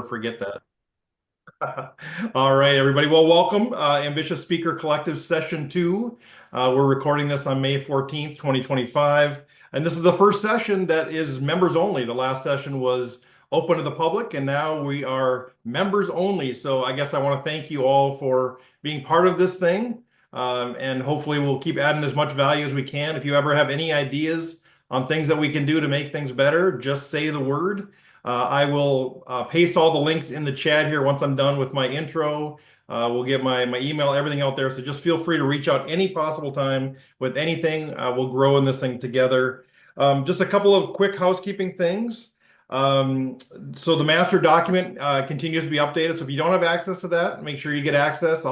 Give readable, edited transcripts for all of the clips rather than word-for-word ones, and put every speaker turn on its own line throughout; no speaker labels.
never forget that. All right, everybody. Well, welcome. Ambitious Speaker Collective Session 2. We're recording this on May 14th, 2025. And this is the first session that is members only. The last session was open to the public, and now we are members only. So I guess I want to thank you all for being part of this thing. And hopefully we'll keep adding as much value as we can. If you ever have any ideas on things that we can do to make things better, just say the word. I will paste all the links in the chat here once I'm done with my intro. We'll get my email, everything out there. So just feel free to reach out any possible time with anything. We'll grow in this thing together. Just a couple of quick housekeeping things. So the master document continues to be updated. So if you don't have access to that, make sure you get access.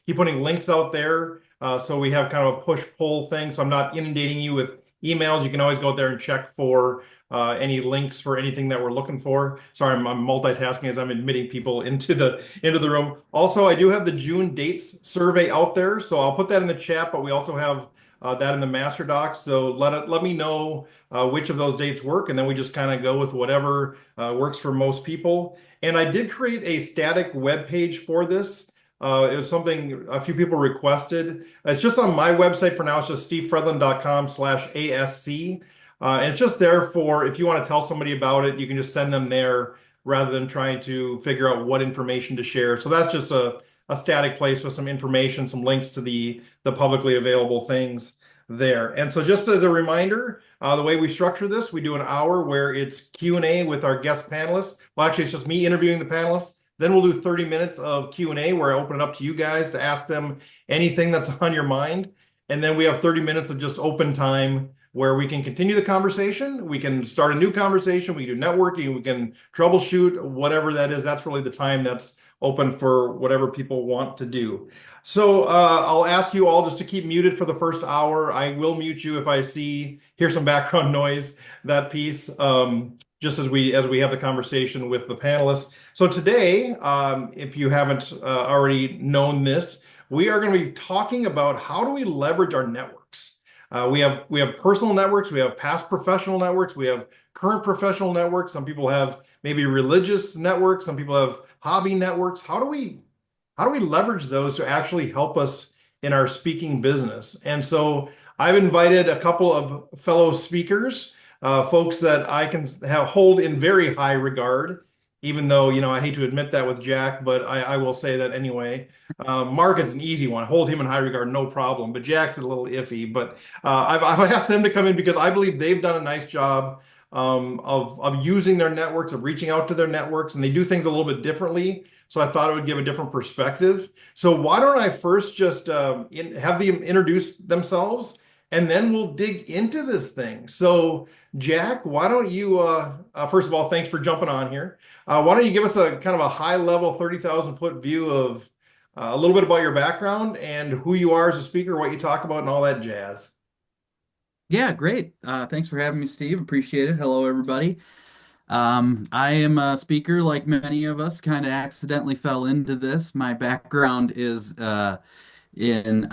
Keep putting links out there so we have kind of a push-pull thing. So I'm not inundating you with emails. You can always go out there and check for any links for anything that we're looking for. Sorry, I'm multitasking as I'm admitting people into the room. Also, I do have the June dates survey out there, so I'll put that in the chat. But we also have that in the master docs. So let me know which of those dates work, and then we just kind of go with whatever works for most people. And I did create a static web page for this. It was something a few people requested. It's just on my website for now. It's just stevefredlund.com/ASC. And it's just there for if you want to tell somebody about it, you can just send them there rather than trying to figure out what information to share. So that's just a static place with some information, some links to the publicly available things there. And so just as a reminder, the way we structure this, we do an hour where it's Q&A with our guest panelists. Well, actually, it's just me interviewing the panelists. Then we'll do 30 minutes of Q&A where I open it up to you guys to ask them anything that's on your mind. And then we have 30 minutes of just open time where we can continue the conversation. We can start a new conversation. We can do networking. We can troubleshoot, whatever that is. That's really the time that's open for whatever people want to do. So I'll ask you all just to keep muted for the first hour. I will mute you if I hear some background noise, that piece, just as we have the conversation with the panelists. So today, if you haven't already known this, we are going to be talking about how do we leverage our networks. We have personal networks, we have past professional networks, we have current professional networks. Some people have maybe religious networks, some people have hobby networks. How do we leverage those to actually help us in our speaking business? And so I've invited a couple of fellow speakers, folks that I can hold in very high regard, even though, I hate to admit that with Jack, but I will say that anyway. Mark is an easy one. Hold him in high regard, no problem. But Jack's a little iffy. But I've asked them to come in because I believe they've done a nice job of using their networks, of reaching out to their networks, and they do things a little bit differently. So I thought it would give a different perspective. So why don't I first just have them introduce themselves, and then we'll dig into this thing. So Jack, why don't you, first of all, thanks for jumping on here. Why don't you give us a kind of a high level 30,000 foot view of a little bit about your background and who you are as a speaker, what you talk about, and all that jazz.
Yeah, great. Thanks for having me, Steve. Appreciate it. Hello, everybody. I am a speaker, like many of us, kind of accidentally fell into this. My background is I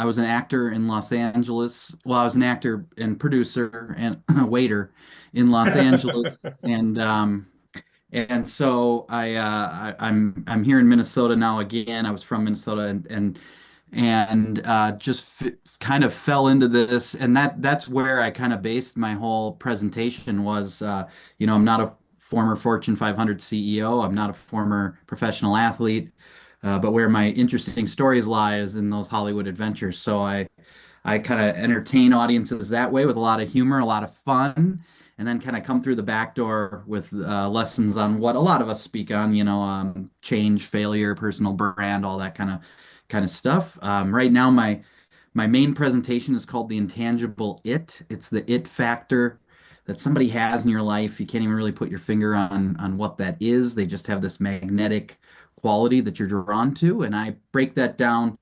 was an actor in Los Angeles. Well, I was an actor and producer and a waiter in Los Angeles, and so I'm here in Minnesota now again. I was from Minnesota and just kind of fell into this, and that's where I kind of based my whole presentation was, I'm not a former Fortune 500 CEO. I'm not a former professional athlete, but where my interesting stories lie is in those Hollywood adventures. So I kind of entertain audiences that way with a lot of humor, a lot of fun, and then kind of come through the back door with lessons on what a lot of us speak on, change, failure, personal brand, all that kind of stuff. Right now, my main presentation is called the intangible it. It's the it factor that somebody has in your life. You can't even really put your finger on what that is. They just have this magnetic quality that you're drawn to, and I break that down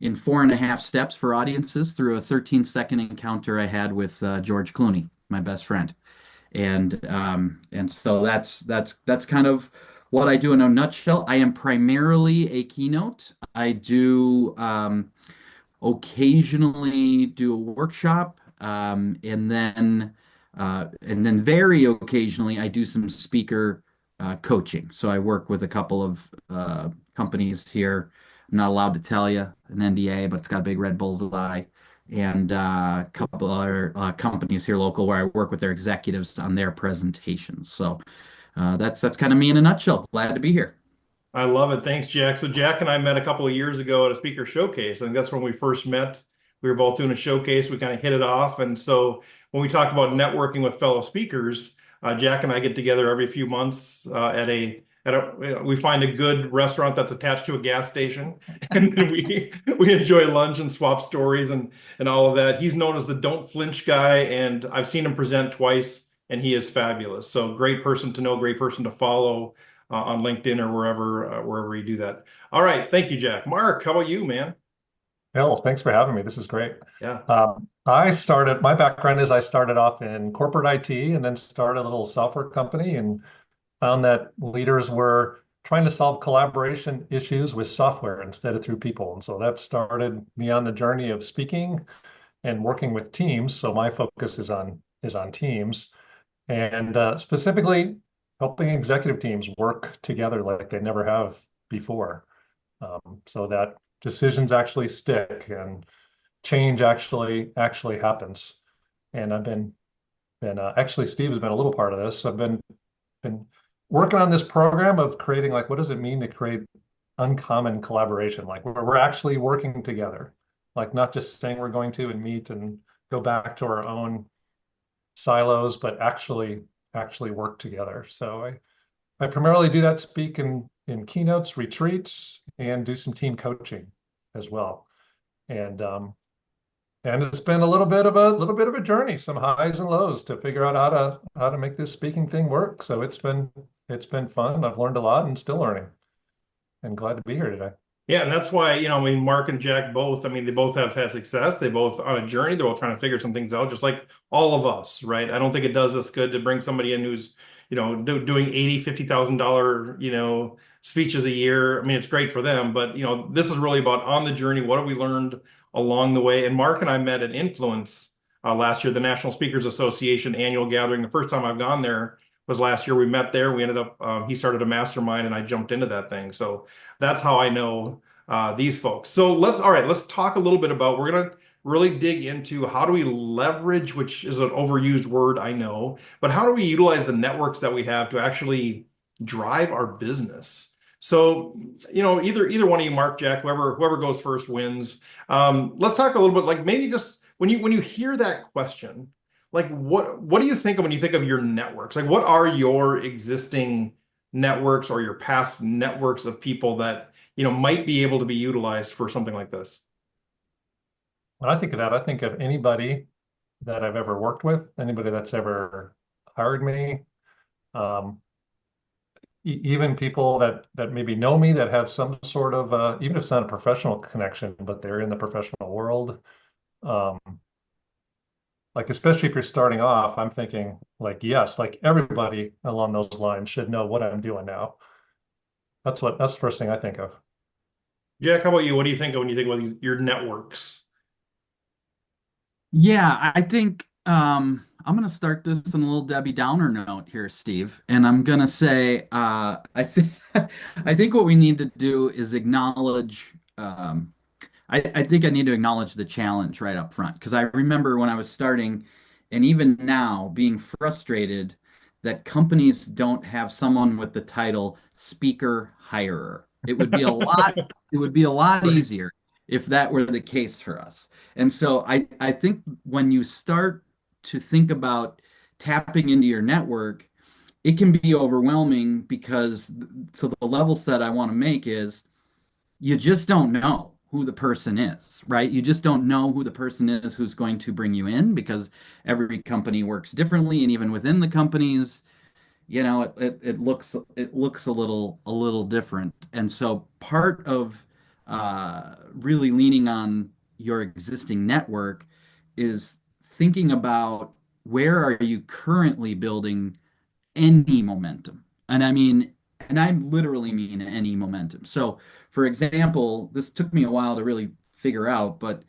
in 4.5 steps for audiences through a 13-second encounter I had with George Clooney, my best friend. And so that's kind of what I do in a nutshell. I am primarily a keynote. I do occasionally do a workshop, and then very occasionally I do some speaker coaching. So I work with a couple of companies here. I'm not allowed to tell you an NDA, but it's got a big red bullseye. And a couple other companies here local where I work with their executives on their presentations. So that's kind of me in a nutshell. Glad to be here.
I love it. Thanks, Jack. So Jack and I met a couple of years ago at a speaker showcase. I think that's when we first met. We were both doing a showcase. We kind of hit it off. And so when we talk about networking with fellow speakers, Jack and I get together every few months we find a good restaurant that's attached to a gas station, and then we enjoy lunch and swap stories and all of that. He's known as the Don't Flinch guy, and I've seen him present twice, and he is fabulous. So great person to know, great person to follow on LinkedIn or wherever you do that. All right, thank you, Jack. Mark, how about you, man?
Hell, thanks for having me. This is great.
Yeah.
My background is I started off in corporate IT and then started a little software company and found that leaders were trying to solve collaboration issues with software instead of through people. And so that started me on the journey of speaking and working with teams. So my focus is on teams and specifically helping executive teams work together like they never have before, so that decisions actually stick and change actually happens. And I've been actually Steve has been a little part of this. I've been working on this program of creating like what does it mean to create uncommon collaboration, like where we're actually working together, like not just saying we're going to and meet and go back to our own silos, but actually work together. So I primarily do that, speak in keynotes, retreats, and do some team coaching as well. And it's been a little bit of a journey, some highs and lows to figure out how to make this speaking thing work. So it's been fun. I've learned a lot and still learning. And glad to be here today.
Yeah, and that's why, I mean, Mark and Jack both, I mean, they both have had success. They both on a journey. They're all trying to figure some things out, just like all of us, right? I don't think it does us good to bring somebody in who's, doing 80, $50,000, speeches a year. I mean, it's great for them, but, this is really about on the journey. What have we learned along the way? And Mark and I met at Influence last year, the National Speakers Association annual gathering. The first time I've gone there was last year. We met there. We ended up, he started a mastermind and I jumped into that thing. So that's how I know these folks. So let's talk a little bit about, we're going to really dig into how do we leverage, which is an overused word, I know, but how do we utilize the networks that we have to actually drive our business? So, either one of you, Mark, Jack, whoever goes first wins. Let's talk a little bit, like maybe just when you hear that question, like what do you think of when you think of your networks? Like what are your existing networks or your past networks of people that might be able to be utilized for something like this?
When I think of that, I think of anybody that I've ever worked with, anybody that's ever hired me, um, even people that maybe know me that have some sort of even if it's not a professional connection, but they're in the professional world. Um, like especially if you're starting off, I'm thinking like yes, like everybody along those lines should know what I'm doing now. That's the first thing I think of.
Jack, how about you? What do you think of when you think about your networks?
Yeah, I think I'm going to start this on a little Debbie Downer note here, Steve, and I'm going to say I think I think what we need to do is acknowledge. I think I need to acknowledge the challenge right up front because I remember when I was starting, and even now being frustrated that companies don't have someone with the title speaker hirer. It would be a lot. It would be a lot
Right.
easier if that were the case for us. And so I think when you start to think about tapping into your network, it can be overwhelming because so the level set I want to make is you just don't know who the person is, right? You just don't know who the person is who's going to bring you in because every company works differently, and even within the companies, it looks a little different. And so part of really leaning on your existing network is thinking about where are you currently building any momentum. And I literally mean any momentum. So, for example, this took me a while to really figure out, but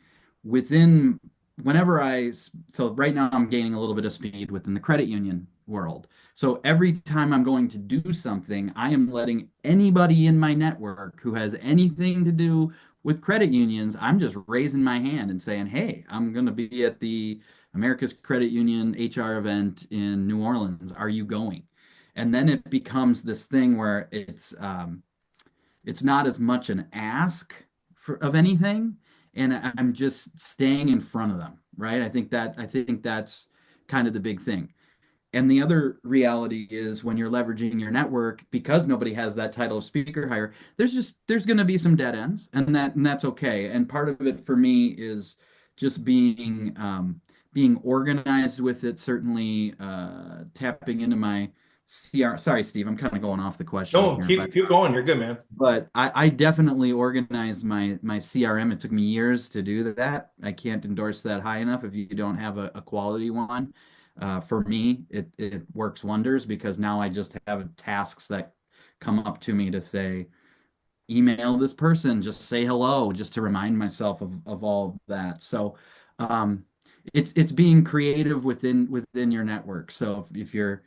within whenever I, so right now I'm gaining a little bit of speed within the credit union world. So every time I'm going to do something, I am letting anybody in my network who has anything to do with credit unions, I'm just raising my hand and saying, hey, I'm going to be at the America's Credit Union HR event in New Orleans. Are you going? And then it becomes this thing where it's not as much an ask of anything, and I'm just staying in front of them, right? I think that's kind of the big thing. And the other reality is when you're leveraging your network, because nobody has that title of speaker hire, there's going to be some dead ends, and that's okay. And part of it for me is just being organized with it. Certainly, tapping into my CR. Sorry, Steve, I'm kind of going off the question
No,
here,
keep going. You're good, man.
but I definitely organize my CRM. It took me years to do that. I can't endorse that high enough if you don't have a quality one. For me, it works wonders because now I just have tasks that come up to me to say, email this person, just say hello, just to remind myself of all of that. So um, it's being creative within your network. So if you're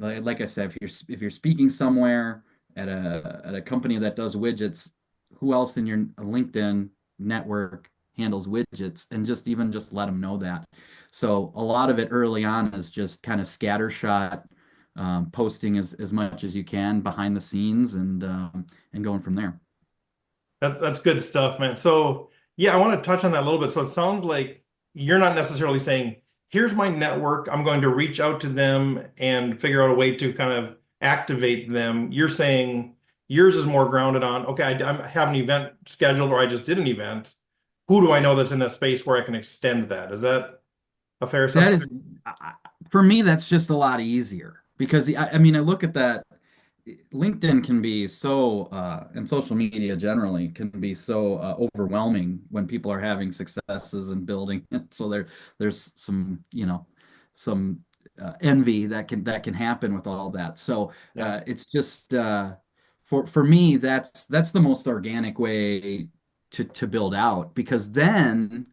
like I said, if you're speaking somewhere at a company that does widgets, who else in your LinkedIn network handles widgets, and just let them know that. So a lot of it early on is just kind of scattershot, posting as much as you can behind the scenes, and going from there.
That's good stuff, man. So yeah, I want to touch on that a little bit. So it sounds like you're not necessarily saying, here's my network, I'm going to reach out to them and figure out a way to kind of activate them. You're saying yours is more grounded on, okay, I have an event scheduled or I just did an event. Who do I know that's in that space where I can extend that? Is that a fair
That
assessment?
is, for me, that's just a lot easier because I mean, I look at that. LinkedIn can be so, and social media generally can be so overwhelming when people are having successes and building. So there's some, some envy that can happen with all that. So
Yeah.
it's just for me, that's the most organic way to build out because then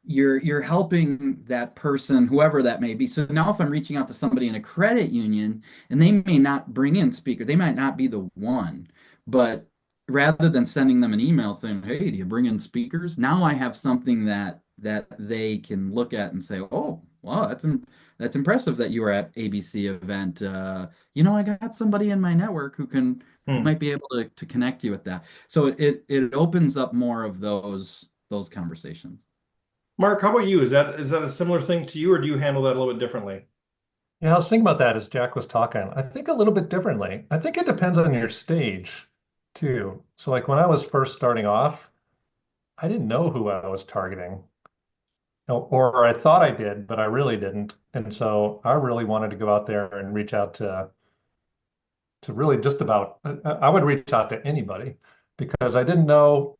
you're helping that person, whoever that may be. So now if I'm reaching out to somebody in a credit union and they may not bring in speaker, they might not be the one, but rather than sending them an email saying, "Hey, do you bring in speakers?" Now I have something that they can look at and say, "Oh, wow, that's impressive that you were at ABC event. I got somebody in my network who
Hmm.
might be able to connect you with that." So it opens up more of those conversations.
Mark, how about you? Is that a similar thing to you, or do you handle that a little bit differently?
Yeah, I was thinking about that as Jack was talking. I think a little bit differently. I think it depends on your stage too. So like when I was first starting off, I didn't know who I was targeting. Or I thought I did, but I really didn't. And so I really wanted to go out there and reach out to really just about I would reach out to anybody because I didn't know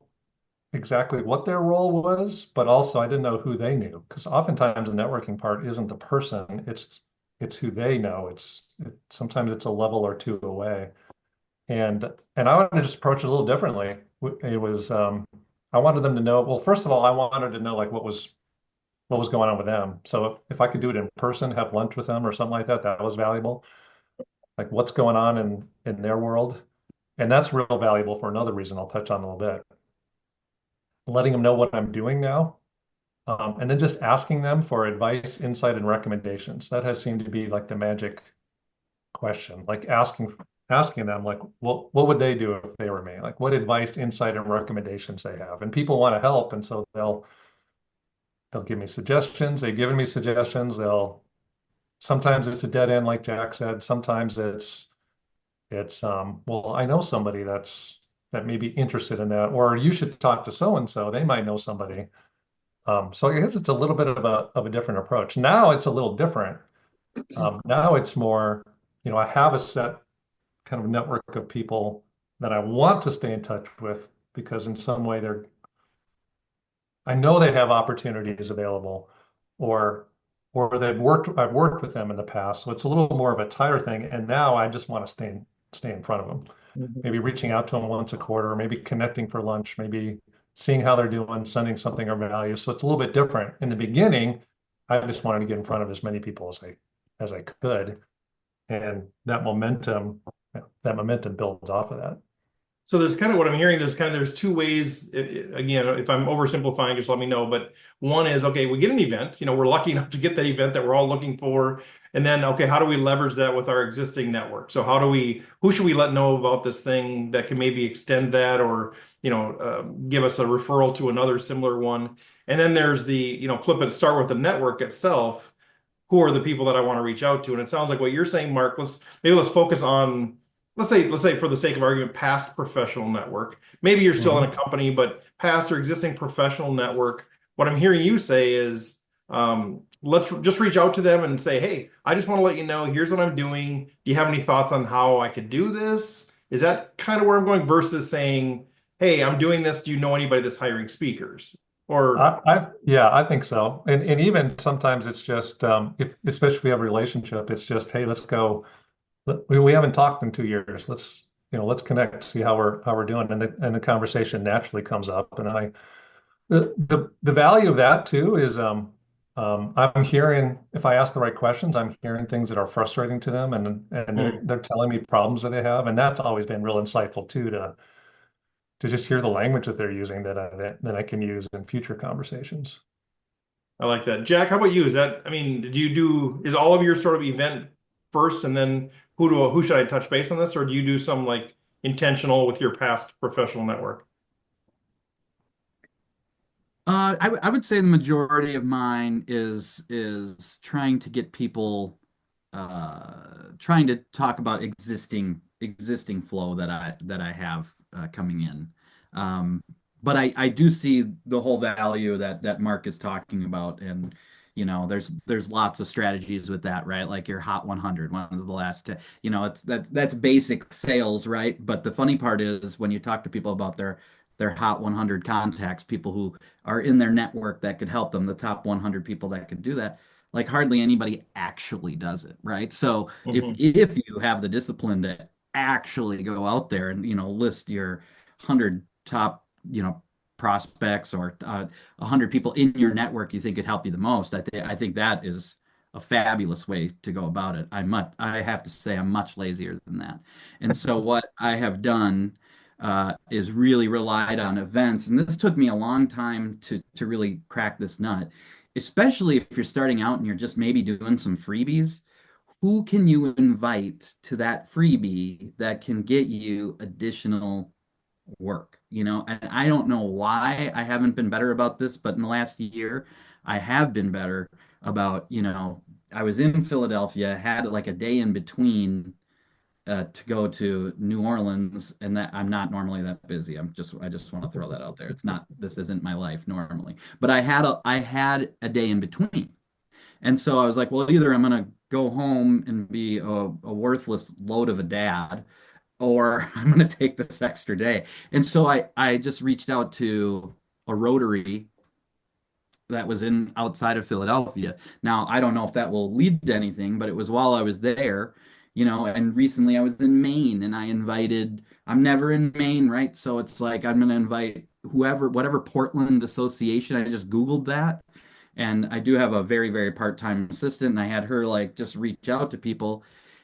exactly what their role was, but also I didn't know who they knew. Because oftentimes the networking part isn't the person, it's who they know. Sometimes it's a level or two away. And I wanted to just approach it a little differently. It was I wanted them to know, well, first of all, I wanted to know like what was going on with them. So if I could do it in person, have lunch with them or something like that, that was valuable. Like what's going on in their world. And that's real valuable for another reason I'll touch on in a little bit. Letting them know what I'm doing now. And then just asking them for advice, insight, and recommendations. That has seemed to be like the magic question. Like asking them like what would they do if they were me? Like what advice, insight, and recommendations they have. And people want to help, and so they'll give me suggestions. They've given me suggestions. They'll sometimes it's a dead end, like Jack said. Sometimes it's well, I know somebody that may be interested in that, or you should talk to so and so. They might know somebody. So I guess it's a little bit of a different approach. Now it's a little different. Now it's more, I have a set kind of network of people that I want to stay in touch with because in some way I know they have opportunities available, or I've worked with them in the past, so it's a little more of a tire thing. And now I just want to stay in front of them,
Mhm.
maybe reaching out to them once a quarter, maybe connecting for lunch, maybe seeing how they're doing, sending something of value. So it's a little bit different. In the beginning, I just wanted to get in front of as many people as I could. and that momentum builds off of that.
So there's kind of what I'm hearing. There's two ways. Again, if I'm oversimplifying, just let me know. But one is, okay, we get an event. We're lucky enough to get that event that we're all looking for. And then, okay, how do we leverage that with our existing network? So who should we let know about this thing that can maybe extend that, or give us a referral to another similar one? And then there's the, flip it, start with the network itself. Who are the people that I want to reach out to? And it sounds like what you're saying, Mark. Let's focus on, let's say for the sake of argument, past professional network. Maybe you're still in a company, but past or existing professional network. What I'm hearing you say is, let's just reach out to them and say, hey, I just want to let you know, here's what I'm doing. Do you have any thoughts on how I could do this? Is that kind of where I'm going versus saying, hey, I'm doing this. Do you know anybody that's hiring speakers? Or
Yeah, I think so. And even sometimes it's just, if especially if we have a relationship, it's just, hey, let's go. We haven't talked in 2 years. Let's connect, see how we're doing, and the conversation naturally comes up. And the value of that too is, I'm hearing, if I ask the right questions, I'm hearing things that are frustrating to them, and they're telling me problems that they have, and that's always been real insightful too, to just hear the language that they're using that I can use in future conversations.
I like that. Jack, how about you? Is all of your sort of event first and then who should I touch base on this? Or do you do some like intentional with your past professional network?
I would say the majority of mine is trying to get people trying to talk about existing flow that I have coming in. Um, but I do see the whole value that Mark is talking about, and there's lots of strategies with that, right? Like your Hot 100. When was the last? That's basic sales, right? But the funny part is when you talk to people about their Hot 100 contacts, people who are in their network that could help them, the top 100 people that could do that, like hardly anybody actually does it, right? So if you have the discipline to actually go out there and list your 100 top prospects, or 100 people in your network you think could help you the most, I think that is a fabulous way to go about it. I have to say I'm much lazier than that. And so what I have done is really relied on events, and this took me a long time to really crack this nut, especially if you're starting out and you're just maybe doing some freebies. Who can you invite to that freebie that can get you additional work? And I don't know why I haven't been better about this, but in the last year, I have been better about, I was in Philadelphia, had like a day in between to go to New Orleans, and that I'm not normally that busy. I just want to throw that out there. This isn't my life normally, but I had a day in between. And so I was like, well, either I'm going to go home and be a worthless load of a dad, or I'm going to take this extra day. And so I just reached out to a Rotary that was in outside of Philadelphia. Now, I don't know if that will lead to anything, but it was while I was there, and recently I was in Maine, and I'm never in Maine, right? So it's like I'm going to invite whatever Portland association. I just Googled that. And I do have a very, very part-time assistant, and I had her like just reach out to people,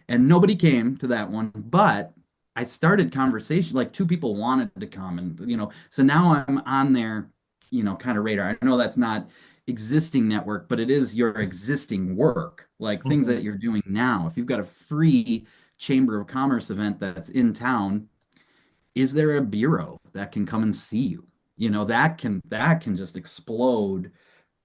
and nobody came to that one. But I started conversation, like two people wanted to come, and so now I'm on their, kind of radar. I know that's not existing network, but it is your existing work, like things that you're doing now. If you've got a free Chamber of Commerce event that's in town, is there a bureau that can come and see you? That can just explode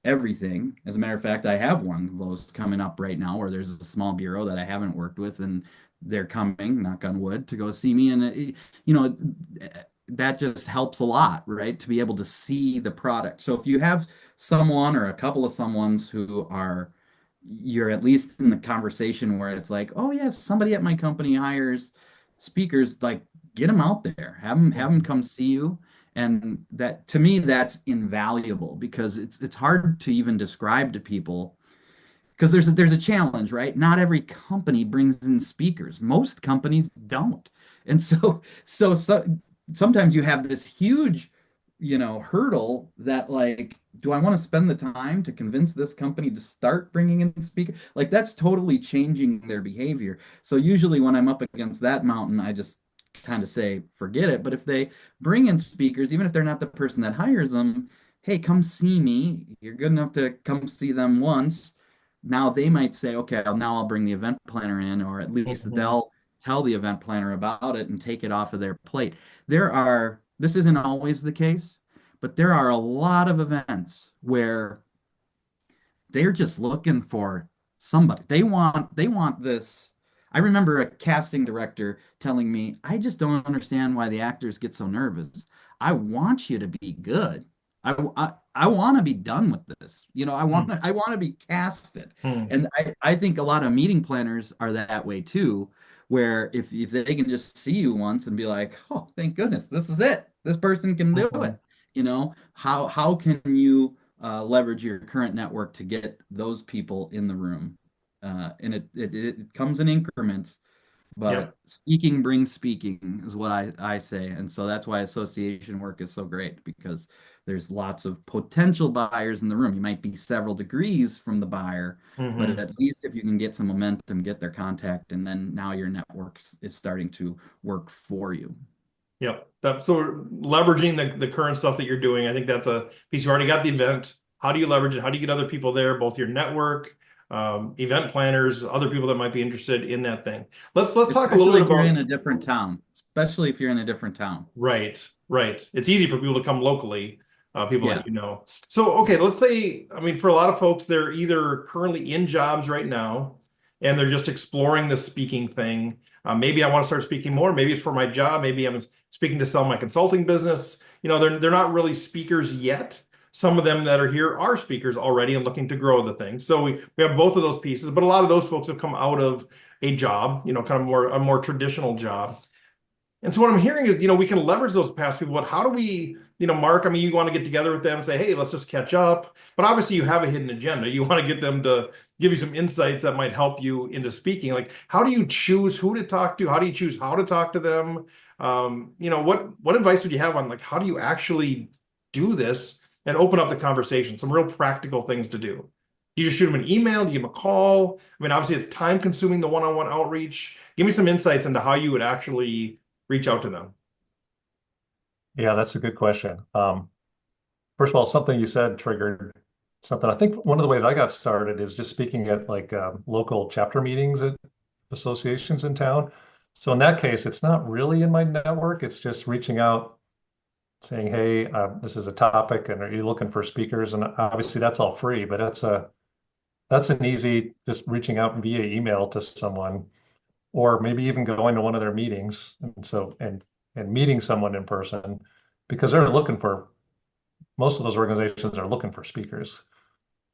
everything. As a matter of fact, I have one of those coming up right now where there's a small bureau that I haven't worked with, and they're coming, knock on wood, to go see me. And that just helps a lot, right? To be able to see the product. So if you have someone or a couple of someones you're at least in the conversation where it's like, oh yes, somebody at my company hires speakers, like get them out there, have them come see you. And that, to me, that's invaluable, because it's hard to even describe to people, because there's a challenge, right? Not every company brings in speakers. Most companies don't. And so sometimes you have this huge hurdle that, like, do I want to spend the time to convince this company to start bringing in speakers? Like, that's totally changing their behavior. So usually when I'm up against that mountain, I just kind of say, forget it. But if they bring in speakers, even if they're not the person that hires them, hey, come see me. You're good enough to come see them once. Now they might say, okay, now I'll bring the event planner in, or at least
Mhm.
they'll tell the event planner about it and take it off of their plate. This isn't always the case, but there are a lot of events where they're just looking for somebody. They want this. I remember a casting director telling me, I just don't understand why the actors get so nervous. I want you to be good. I want to be done with this. I want to be casted.
Mhm.
And I think a lot of meeting planners are that way too, where if they can just see you once and be like, oh, thank goodness, this is it. This person can do
Mhm.
it. How can you leverage your current network to get those people in the room. And it comes in increments,
Yep.
but speaking brings speaking is what I say. And so that's why association work is so great, because there's lots of potential buyers in the room. You might be several degrees from the buyer, but
Mhm.
at least if you can get some momentum, get their contact, and then now your network is starting to work for you.
Yep. So leveraging the current stuff that you're doing, I think that's a piece. You already got the event. How do you leverage it? How do you get other people there, both your network, event planners, other people that might be interested in that thing? Let's talk a little
Especially
bit
if you're in
about
a different town. Especially if you're in a different town.
right, right. It's easy for people to come locally, people that
Yeah.
you know. So, okay, let's say, I mean, for a lot of folks, they're either currently in jobs right now and they're just exploring the speaking thing. Maybe I want to start speaking more. Maybe it's for my job. Maybe I'm speaking to sell my consulting business. They're not really speakers yet. Some of them that are here are speakers already and looking to grow the thing. So we have both of those pieces, but a lot of those folks have come out of a job, kind of a more traditional job. And so what I'm hearing is, we can leverage those past people, but how do we, Mark, I mean, you want to get together with them and say, hey, let's just catch up. But obviously you have a hidden agenda. You want to get them to give you some insights that might help you into speaking. Like, how do you choose who to talk to? How do you choose how to talk to them? What advice would you have on, like, how do you actually do this and open up the conversation? Some real practical things to do. Do you just shoot them an email? Do you give them a call? I mean, obviously it's time consuming, the one-on-one outreach. Give me some insights into how you would actually reach out to them.
Yeah, that's a good question. First of all, something you said triggered something. I think one of the ways I got started is just speaking at like local chapter meetings at associations in town. So in that case, it's not really in my network. It's just reaching out, saying, "Hey, this is a topic, and are you looking for speakers?" And obviously, that's all free, but that's an easy just reaching out via email to someone, or maybe even going to one of their meetings, and meeting someone in person, because they're looking for most of those organizations are looking for speakers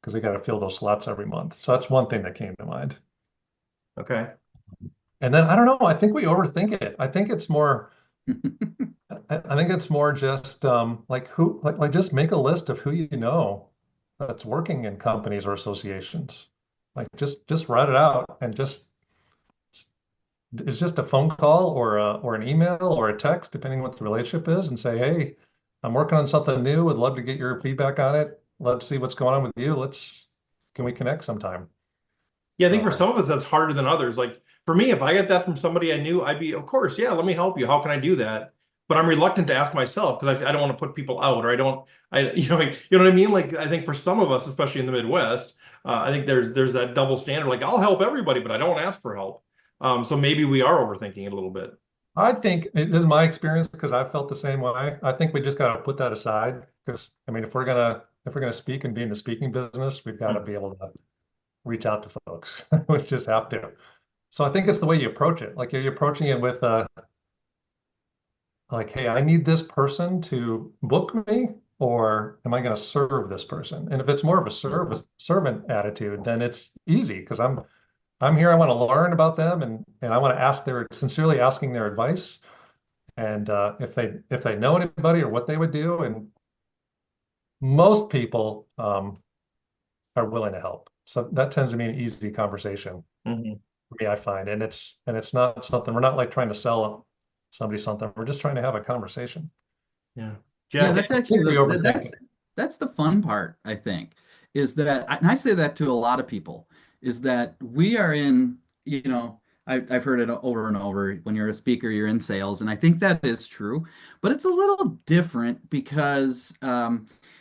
because they got to fill those slots every month. So that's one thing that came to mind.
Okay.
And then I don't know, I think we overthink it. I think it's more just like who like just make a list of who you know that's working in companies or associations. Like just write it out and just it's just a phone call or an email or a text, depending on what the relationship is, and say, hey, I'm working on something new. Would love to get your feedback on it. Love to see what's going on with you. Can we connect sometime?
Yeah, I think for
Uh,
some of us that's harder than others. Like for me, if I get that from somebody I knew, I'd be, of course, yeah, let me help you. How can I do that? But I'm reluctant to ask myself because I don't want to put people out, or you know what I mean? Like I think for some of us, especially in the Midwest, I think there's that double standard. Like I'll help everybody, but I don't ask for help. So maybe we are overthinking it a little bit.
I think this is my experience because I felt the same way. I think we just got to put that aside because I mean, if we're gonna speak and be in the speaking business, we've got to
Hmm.
be able to reach out to folks. We just have to. So I think it's the way you approach it. Like, are you approaching it with like, hey, I need this person to book me, or am I going to serve this person? And if it's more of a servant attitude, then it's easy because I'm here. I want to learn about them, and I want to ask their sincerely asking their advice, and if they know anybody or what they would do, and most people are willing to help. So that tends to be an easy conversation
Hmm.
for me, I find, and it's not something we're not like trying to sell somebody something. We're just trying to have a conversation.
Yeah.
Yeah,
Jack,
that's actually
Completely overthink it.
that's the fun part, I think, is that, and I say that to a lot of people, is that we are in, I've heard it over and over. When you're a speaker, you're in sales, and I think that is true, but it's a little different because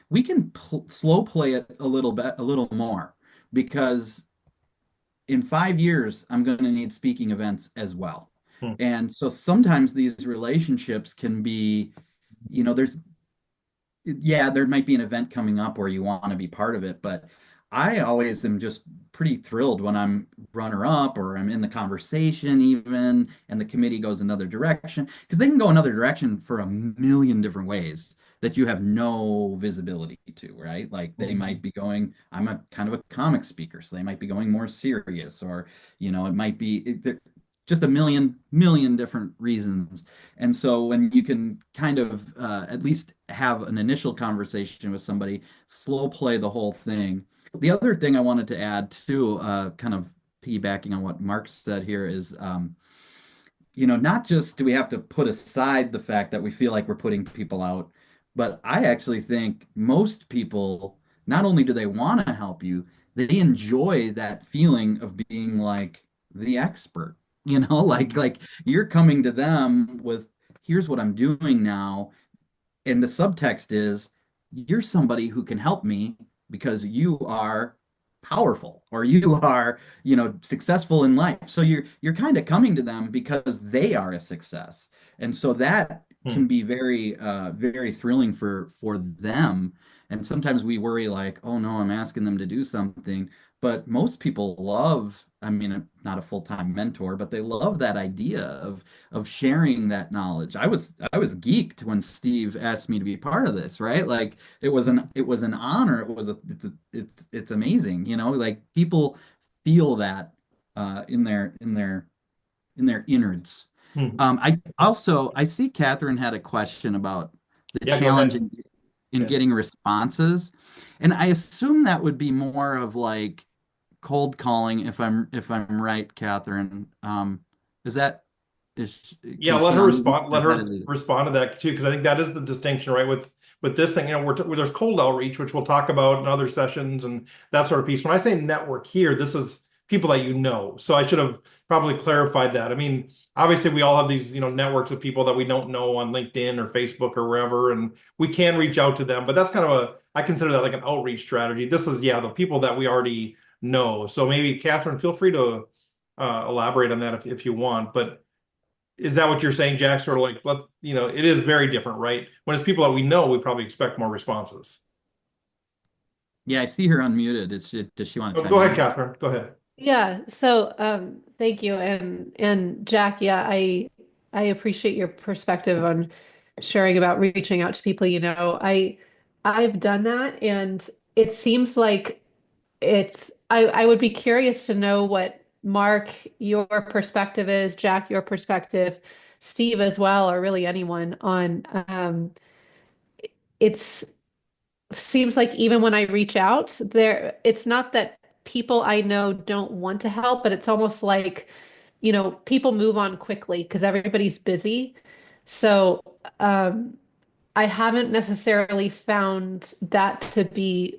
we can slow play it a little bit, a little more, because in 5 years, I'm going to need speaking events as well.
Hmm.
And so sometimes these relationships can be, there's yeah, there might be an event coming up where you want to be part of it, but I always am just pretty thrilled when I'm runner up or I'm in the conversation even, and the committee goes another direction, because they can go another direction for a million different ways that you have no visibility to, right? Like they might be going, I'm a kind of a comic speaker, so they might be going more serious, or it might be just a million different reasons. And so when you can kind of at least have an initial conversation with somebody, slow play the whole thing. The other thing I wanted to add too, kind of piggybacking on what Mark said here, is not just do we have to put aside the fact that we feel like we're putting people out, but I actually think most people, not only do they want to help you, they enjoy that feeling of being like the expert. Like you're coming to them with, here's what I'm doing now, and the subtext is, you're somebody who can help me because you are powerful, or you are successful in life. So you're kind of coming to them because they are a success, and so that
Hmm.
can be very very thrilling for them. And sometimes we worry like, oh no, I'm asking them to do something, but most people love, I mean, I'm not a full-time mentor, but they love that idea of sharing that knowledge. I was geeked when Steve asked me to be part of this, right? Like it was an honor. It's amazing, like people feel that in their innards.
Hmm.
I see Catherine had a question about the
Yeah, go
challenge
ahead.
in
Yeah.
getting responses, and I assume that would be more of like cold calling, if I'm right, Catherine. Is that is
Yeah,
can
let
she
her
unmute?
respond.
Or
Let
is that
her
illegal?
respond to that too, because I think that is the distinction, right? With this thing, where there's cold outreach, which we'll talk about in other sessions and that sort of piece. When I say network here, this is people that you know. So I should have probably clarified that. I mean, obviously, we all have these, networks of people that we don't know on LinkedIn or Facebook or wherever, and we can reach out to them. But that's kind of I consider that like an outreach strategy. This is, yeah, the people that we already know. So maybe Catherine, feel free to elaborate on that if you want, but. Is that what you're saying, Jack? Sort of like, it is very different, right? When it's people that we know, we probably expect more responses.
Yeah, I see her unmuted. Does she want to
Oh,
chime
go ahead,
in?
Catherine. Go ahead.
Yeah, so thank you. And Jack, yeah, I appreciate your perspective on sharing about reaching out to people you know. I've done that, and it seems like I would be curious to know what Mark, your perspective is, Jack, your perspective, Steve as well, or really anyone on it's seems like even when I reach out, it's not that people I know don't want to help, but it's almost like, people move on quickly because everybody's busy. So, I haven't necessarily found that to be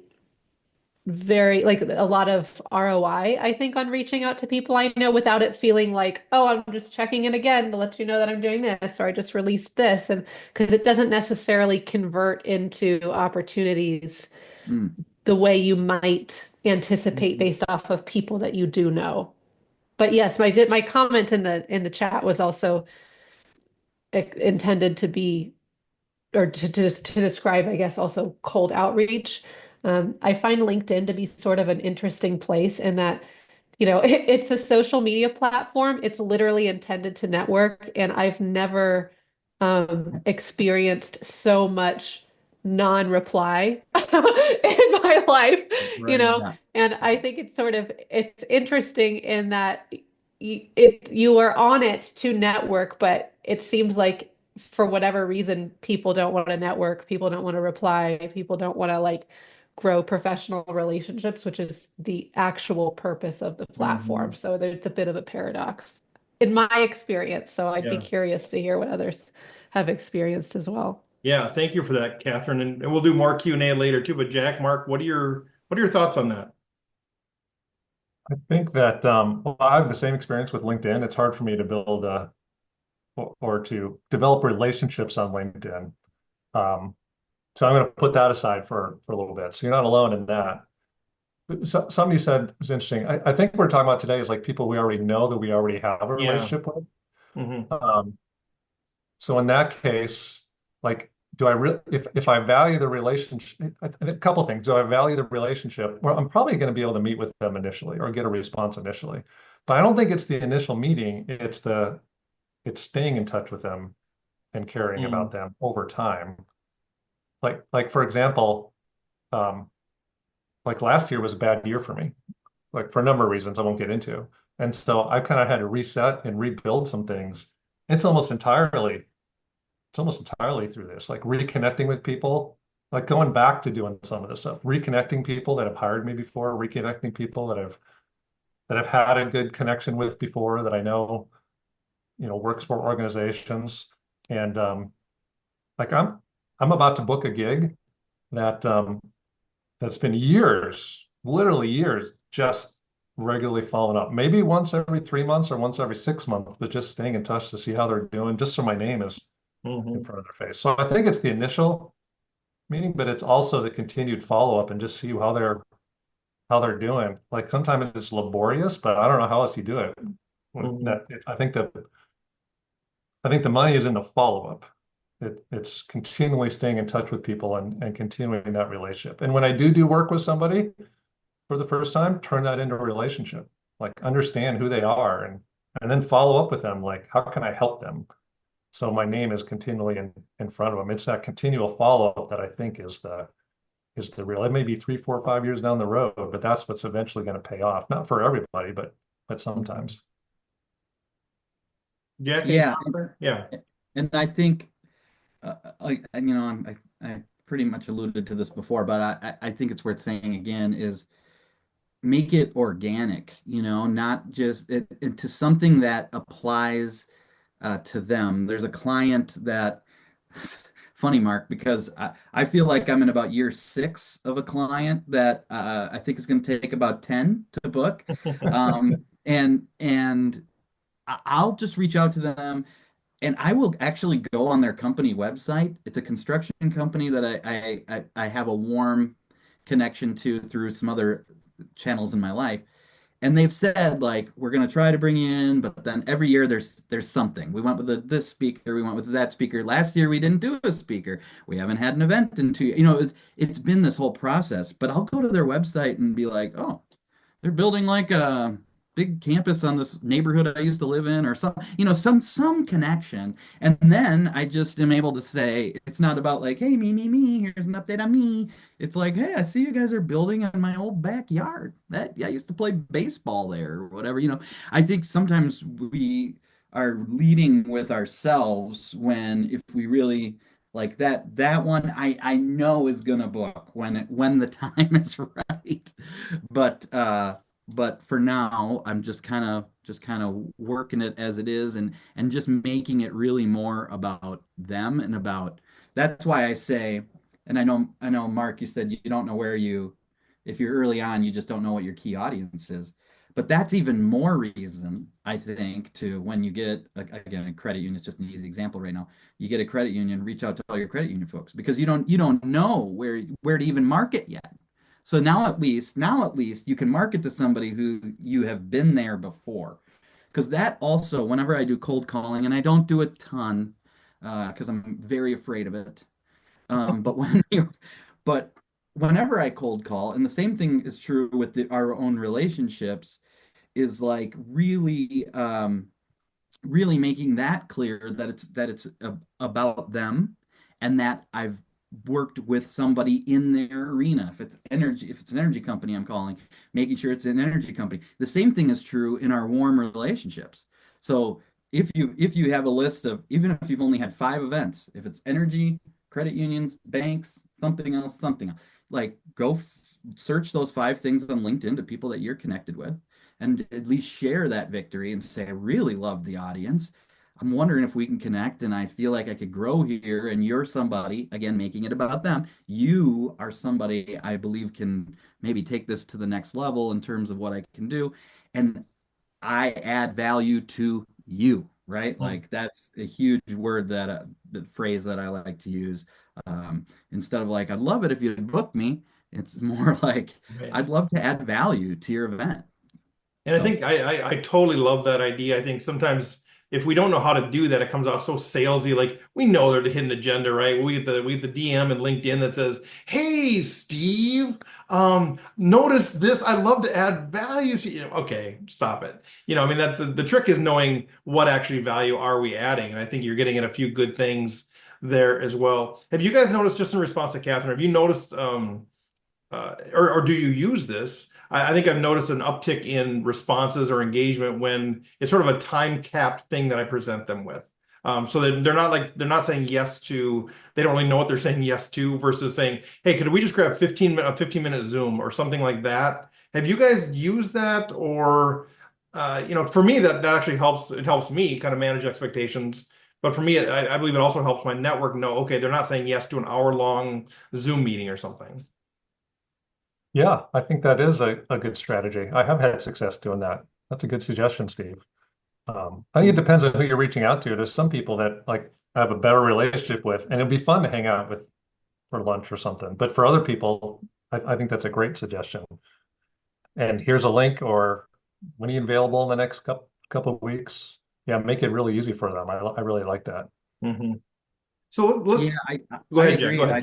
very like a lot of ROI, I think, on reaching out to people I know without it feeling like, oh, I'm just checking in again to let you know that I'm doing this, or I just released this. And because it doesn't necessarily convert into opportunities
Mm.
the way you might anticipate based off of people that you do know. But yes, my comment in the chat was also intended to be or to describe, I guess, also cold outreach. I find LinkedIn to be sort of an interesting place in that, it's a social media platform. It's literally intended to network, and I've never experienced so much non-reply in my life,
Right. Yeah.
and I think it's interesting in that you are on it to network, but it seems like for whatever reason, people don't want to network, people don't want to reply, people don't want to like grow professional relationships, which is the actual purpose of the platform.
Mhm.
So it's a bit of a paradox in my experience. So I'd be
Yeah.
curious to hear what others have experienced as well.
Yeah, thank you for that, Catherine. And we'll do more Q&A later too. But Jack, Mark, what are your thoughts on that?
I think that well, I have the same experience with LinkedIn. It's hard for me to build or to develop relationships on LinkedIn. Um, so I'm going to put that aside for a little bit. So you're not alone in that. But somebody said it was interesting. I think what we're talking about today is like people we already know that we already have a
Yeah.
relationship with.
Hmm.
So in that case, like, do I really, if I value the relationship, a couple of things. Do I value the relationship? Well, I'm probably going to be able to meet with them initially or get a response initially. But I don't think it's the initial meeting. It's staying in touch with them and caring about
Mm.
them over time. Like for example, um, like last year was a bad year for me, like for a number of reasons I won't get into. And so I kind of had to reset and rebuild some things. It's almost entirely it's almost entirely through this, like reconnecting with people, like going back to doing some of this stuff, reconnecting people that have hired me before, reconnecting people that I've had a good connection with before that I know, works for organizations. And like I'm about to book a gig that that's been years, literally years, just regularly following up. Maybe once every 3 months or once every 6 months, but just staying in touch to see how they're doing, just so my name is in
Hmm.
front of their face. So I think it's the initial meeting, but it's also the continued follow-up and just see how they're doing. Like sometimes it's laborious, but I don't know how else you do it.
Hmm.
I think the money is in the follow-up. It's continually staying in touch with people and continuing that relationship. And when I do work with somebody for the first time, turn that into a relationship. Like understand who they are and then follow up with them. Like, how can I help them? So my name is continually in front of them. It's that continual follow-up that I think is the real. It may be 3, 4, 5 years down the road, but that's what's eventually going to pay off. Not for everybody, but sometimes.
Jack, any
Yeah,
comment there? Yeah.
and I think I pretty much alluded to this before, but I think it's worth saying again is make it organic, not just into something that applies to them. There's a client that, funny, Mark, because I feel like I'm in about year 6 of a client that I think is going to take about 10 to book. And I'll just reach out to them and I will actually go on their company website. It's a construction company that I have a warm connection to through some other channels in my life. And they've said like we're going to try to bring you in, but then every year there's something. We went with this speaker, we went with that speaker. Last year we didn't do a speaker. We haven't had an event in 2 years. It's been this whole process. But I'll go to their website and be like, oh, they're building like a big campus on this neighborhood I used to live in, or some connection. And then I just am able to say it's not about like, hey, me, here's an update on me. It's like, hey, I see you guys are building on my old backyard. That yeah, I used to play baseball there or whatever. I think sometimes we are leading with ourselves when if we really like that one I know is gonna book when the time is right. But but for now, I'm just kind of working it as it is and just making it really more about them and about that's why I say, and I know Mark, you said you don't know if you're early on, you just don't know what your key audience is. But that's even more reason, I think, to when you get again a credit union, it's just an easy example right now. You get a credit union, reach out to all your credit union folks because you don't know where to even market yet. So now at least you can market to somebody who you have been there before. Because that also, whenever I do cold calling, and I don't do a ton, because I'm very afraid of it. But but whenever I cold call, and the same thing is true with our own relationships, is like really making that clear that it's about them and that I've worked with somebody in their arena. If it's an energy company I'm calling, making sure it's an energy company. The same thing is true in our warm relationships. So if you have a list of even if you've only had 5 events, if it's energy, credit unions, banks, something else, like go search those 5 things on LinkedIn to people that you're connected with and at least share that victory and say, I really love the audience. I'm wondering if we can connect and I feel like I could grow here and you're somebody, again, making it about them. You are somebody I believe can maybe take this to the next level in terms of what I can do. And I add value to you, right?
Mm.
Like that's a huge word that the phrase that I like to use. Instead of like, I'd love it if you'd book me, it's more like,
Right.
I'd love to add value to your event.
And I
So
think I totally love that idea. I think sometimes if we don't know how to do that, it comes out so salesy. Like we know there's a hidden agenda, right? We get the DM and LinkedIn that says, "Hey, Steve, notice this. I'd love to add value to you." Okay, stop it. I mean that the trick is knowing what actually value are we adding, and I think you're getting at a few good things there as well. Have you guys noticed, just in response to Catherine, have you noticed or do you use this? I think I've noticed an uptick in responses or engagement when it's sort of a time capped thing that I present them with. So they're not saying yes to, they don't really know what they're saying yes to versus saying, hey, could we just grab a 15-minute Zoom or something like that? Have you guys used that? Or, for me, that actually helps. It helps me kind of manage expectations. But for me, I believe it also helps my network know, okay, they're not saying yes to an hour-long Zoom meeting or something.
Yeah, I think that is a good strategy. I have had success doing that. That's a good suggestion, Steve. I think it depends on who you're reaching out to. There's some people that like I have a better relationship with, and it'd be fun to hang out with for lunch or something. But for other people, I think that's a great suggestion. And here's a link, or when are you available in the next couple of weeks? Yeah, make it really easy for them. I really like that.
Mhm. So
yeah,
let's go
I
ahead, Jack. Go
agree.
ahead.
I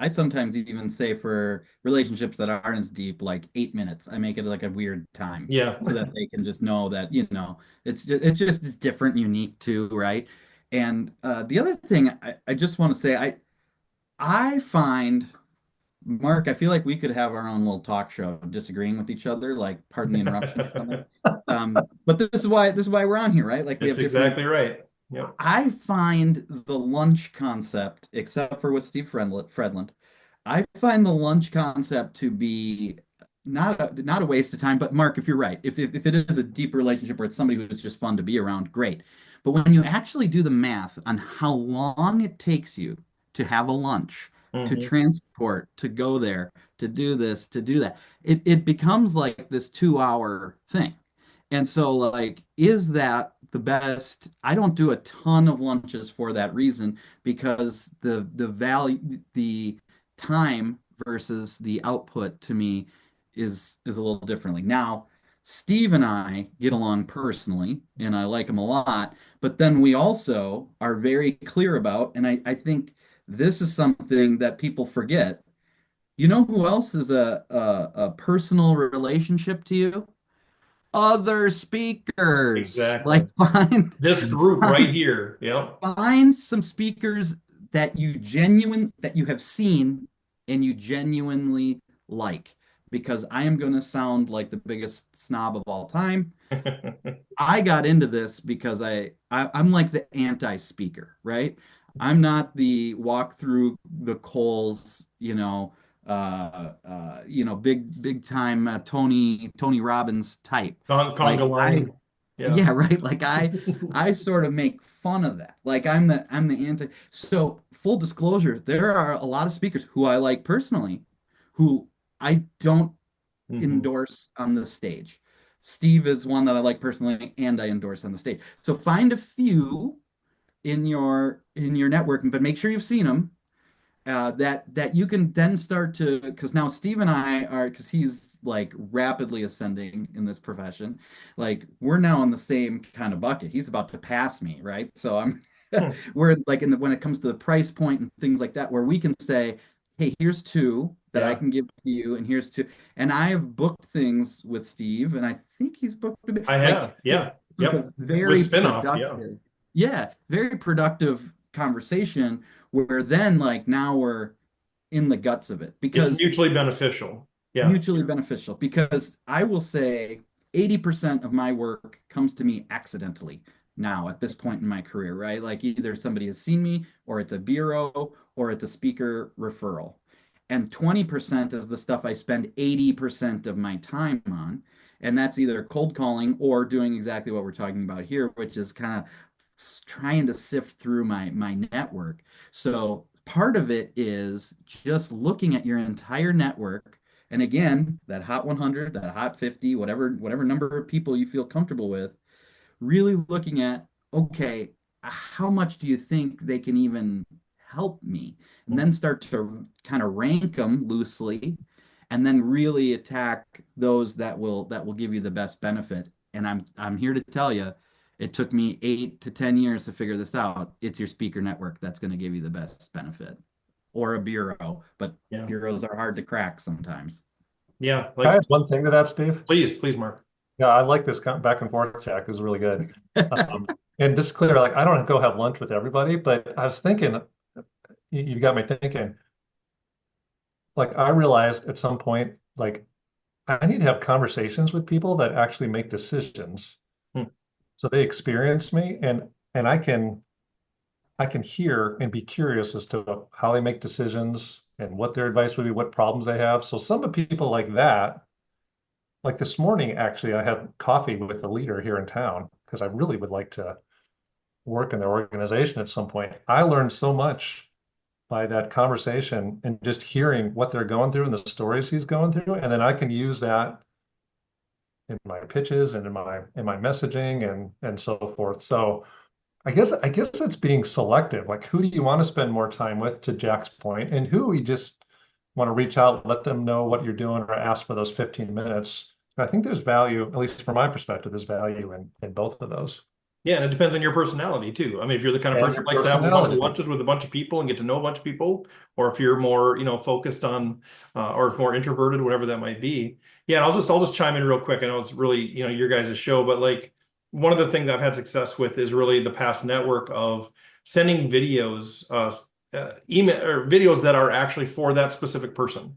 sometimes even say for relationships that aren't as deep, like 8 minutes, I make it like a weird time
Yeah.
so that they can just know that, it's different, and unique too, right? And the other thing I just want to say, I find Mark, I feel like we could have our own little talk show disagreeing with each other, like pardon the interruption or something. But this is why we're on here, right? Like we
It's
have different
exactly right. Yep.
I find the lunch concept, except for with Steve Fredlund, I find the lunch concept to be not a waste of time. But Mark, if you're right, if it is a deep relationship where it's somebody who's just fun to be around, great. But when you actually do the math on how long it takes you to have a lunch, to
Hmm.
transport, to go there, to do this, to do that, it becomes like this 2 hour thing. And so, like, is that the best? I don't do a ton of lunches for that reason because the value, the time versus the output to me is a little differently. Now, Steve and I get along personally, and I like him a lot, but then we also are very clear about, and I think this is something that people forget. You know who else is a personal relationship to you? Other speakers.
Exactly.
Like find
This group right
find
here. Yep.
find some speakers that you have seen and you genuinely like. Because I am going to sound like the biggest snob of all time. I got into this because I'm like the anti-speaker, right? I'm not the walk through the coals, big time Tony Robbins type. Like
Conga line. Yeah.
yeah, right. Like I sort of make fun of that. Like I'm the anti. So full disclosure, there are a lot of speakers who I like personally, who I don't
Hmm.
endorse on the stage. Steve is one that I like personally and I endorse on the stage. So find a few in your networking, but make sure you've seen them. That you can then start to, because now Steve and I are, because he's like rapidly ascending in this profession, like we're now in the same kind of bucket. He's about to pass me, right? So I'm
Hmm.
we're like when it comes to the price point and things like that, where we can say, hey, here's two that I
Yeah.
can give to you, and here's two. And I have booked things with Steve, and I think he's booked a bit.
I
Like
have. Yeah.
it's like
Yep.
a
With
very
spinoff. Yeah.
productive, yeah, very productive conversation where then like now we're in the guts of it
It's
because
mutually beneficial. Yeah.
mutually beneficial. Because I will say 80% of my work comes to me accidentally now at this point in my career, right? Like either somebody has seen me, or it's a bureau, or it's a speaker referral. And 20% is the stuff I spend 80% of my time on. And that's either cold calling or doing exactly what we're talking about here, which is kind of trying to sift through my network. So part of it is just looking at your entire network. And again, that hot 100, that hot 50, whatever number of people you feel comfortable with, really looking at, okay, how much do you think they can even help me? And then start to kind of rank them loosely, and then really attack those that will give you the best benefit. And I'm here to tell you, it took me 8 to 10 years to figure this out. It's your speaker network that's going to give you the best benefit, or a bureau, but
Yeah.
bureaus are hard to crack sometimes.
Yeah.
Can I add one thing to that, Steve?
Please, Mark.
Yeah, I like this back and forth, Jack. This is really good. And just clear, like, I don't go have lunch with everybody, but I was thinking, you got me thinking, like, I realized at some point, like, I need to have conversations with people that actually make decisions.
Hmm.
So they experience me, and I can hear and be curious as to how they make decisions and what their advice would be, what problems they have. So some of people like that, like this morning, actually, I had coffee with a leader here in town because I really would like to work in their organization at some point. I learned so much by that conversation and just hearing what they're going through and the stories he's going through. And then I can use that in my pitches and in my messaging and so forth. So I guess it's being selective. Like, who do you want to spend more time with, to Jack's point, and who we just want to reach out, let them know what you're doing, or ask for those 15 minutes. I think there's value, at least from my perspective, there's value in both of those.
Yeah, and it depends on your personality too. I mean, if you're the kind of
And
person
your
who likes to have a bunch of
personality.
lunches with a bunch of people and get to know a bunch of people, or if you're more, focused on, or more introverted, whatever that might be. Yeah, and I'll just chime in real quick. I know it's really, your guys' show, but like one of the things I've had success with is really the past network of sending videos, email or videos that are actually for that specific person.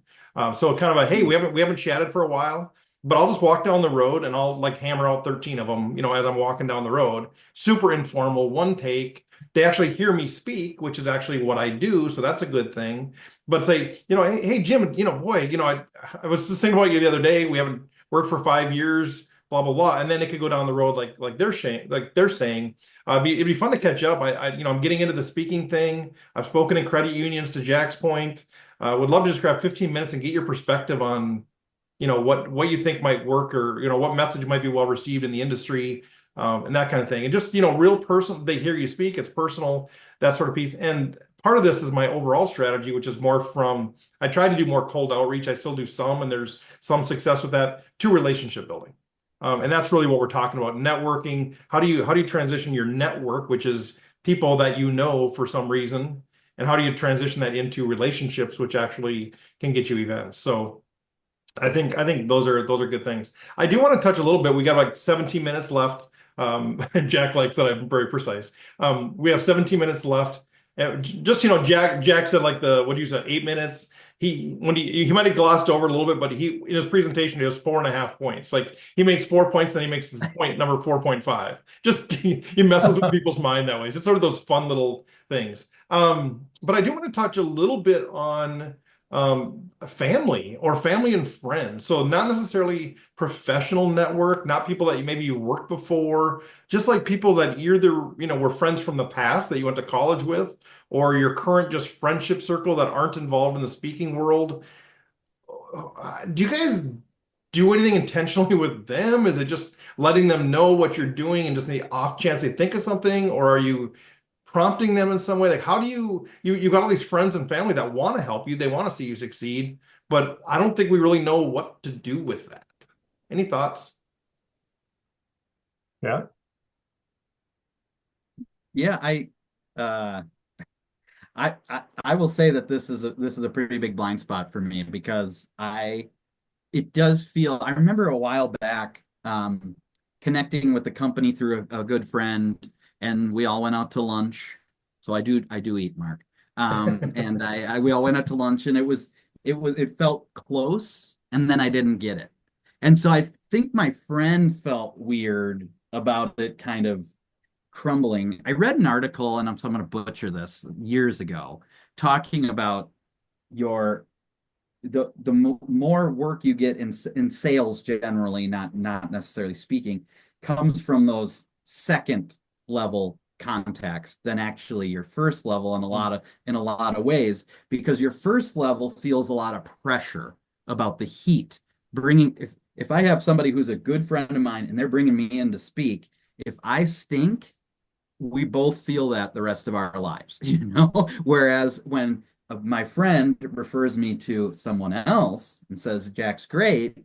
So kind of a, hey, we haven't chatted for a while, but I'll just walk down the road and I'll like hammer out 13 of them, as I'm walking down the road. Super informal, one take. They actually hear me speak, which is actually what I do, so that's a good thing. But say, hey Jim, boy, I was just thinking about you the other day. We haven't worked for 5 years, blah blah blah, and then it could go down the road like they're saying. It'd be fun to catch up. I'm getting into the speaking thing. I've spoken in credit unions, to Jack's point. Would love to just grab 15 minutes and get your perspective on what you think might work, or what message might be well received in the industry, and that kind of thing. And just real person, they hear you speak, it's personal, that sort of piece. And part of this is my overall strategy, which is more from, I try to do more cold outreach. I still do some, and there's some success with that, to relationship building. And that's really what we're talking about: networking. How do you transition your network, which is people that for some reason, and how do you transition that into relationships, which actually can get you events? So I think those are good things. I do want to touch a little bit. We got like 17 minutes left. Jack likes that I'm very precise. We have 17 minutes left. And just Jack said, like, what do you say, 8 minutes. He might have glossed over it a little bit, but he, in his presentation, he has 4.5 points. Like, he makes 4 points, then he makes the point number 4.5. Just he messes with people's mind that way. It's just sort of those fun little things. But I do want to touch a little bit on family and friends. So not necessarily professional network, not people that maybe you worked before, just like people that either, were friends from the past that you went to college with, or your current just friendship circle that aren't involved in the speaking world. Do you guys do anything intentionally with them? Is it just letting them know what you're doing and just the off chance they think of something, or are you prompting them in some way? Like, how do you got all these friends and family that want to help you, they want to see you succeed, but I don't think we really know what to do with that. Any thoughts?
Yeah.
Yeah, uh I will say that this is a pretty big blind spot for me, because it does feel, I remember a while back connecting with the company through a good friend, and we all went out to lunch. So I do eat, Mark. And we all went out to lunch, and it felt close, and then I didn't get it. And so I think my friend felt weird about it kind of crumbling. I read an article, and so I'm going to butcher this, years ago, talking about the more work you get in sales generally, not necessarily speaking, comes from those second level contacts than actually your first level in a lot of ways, because your first level feels a lot of pressure about the heat. Bringing if I have somebody who's a good friend of mine and they're bringing me in to speak, if I stink, we both feel that the rest of our lives, Whereas when my friend refers me to someone else and says Jack's great,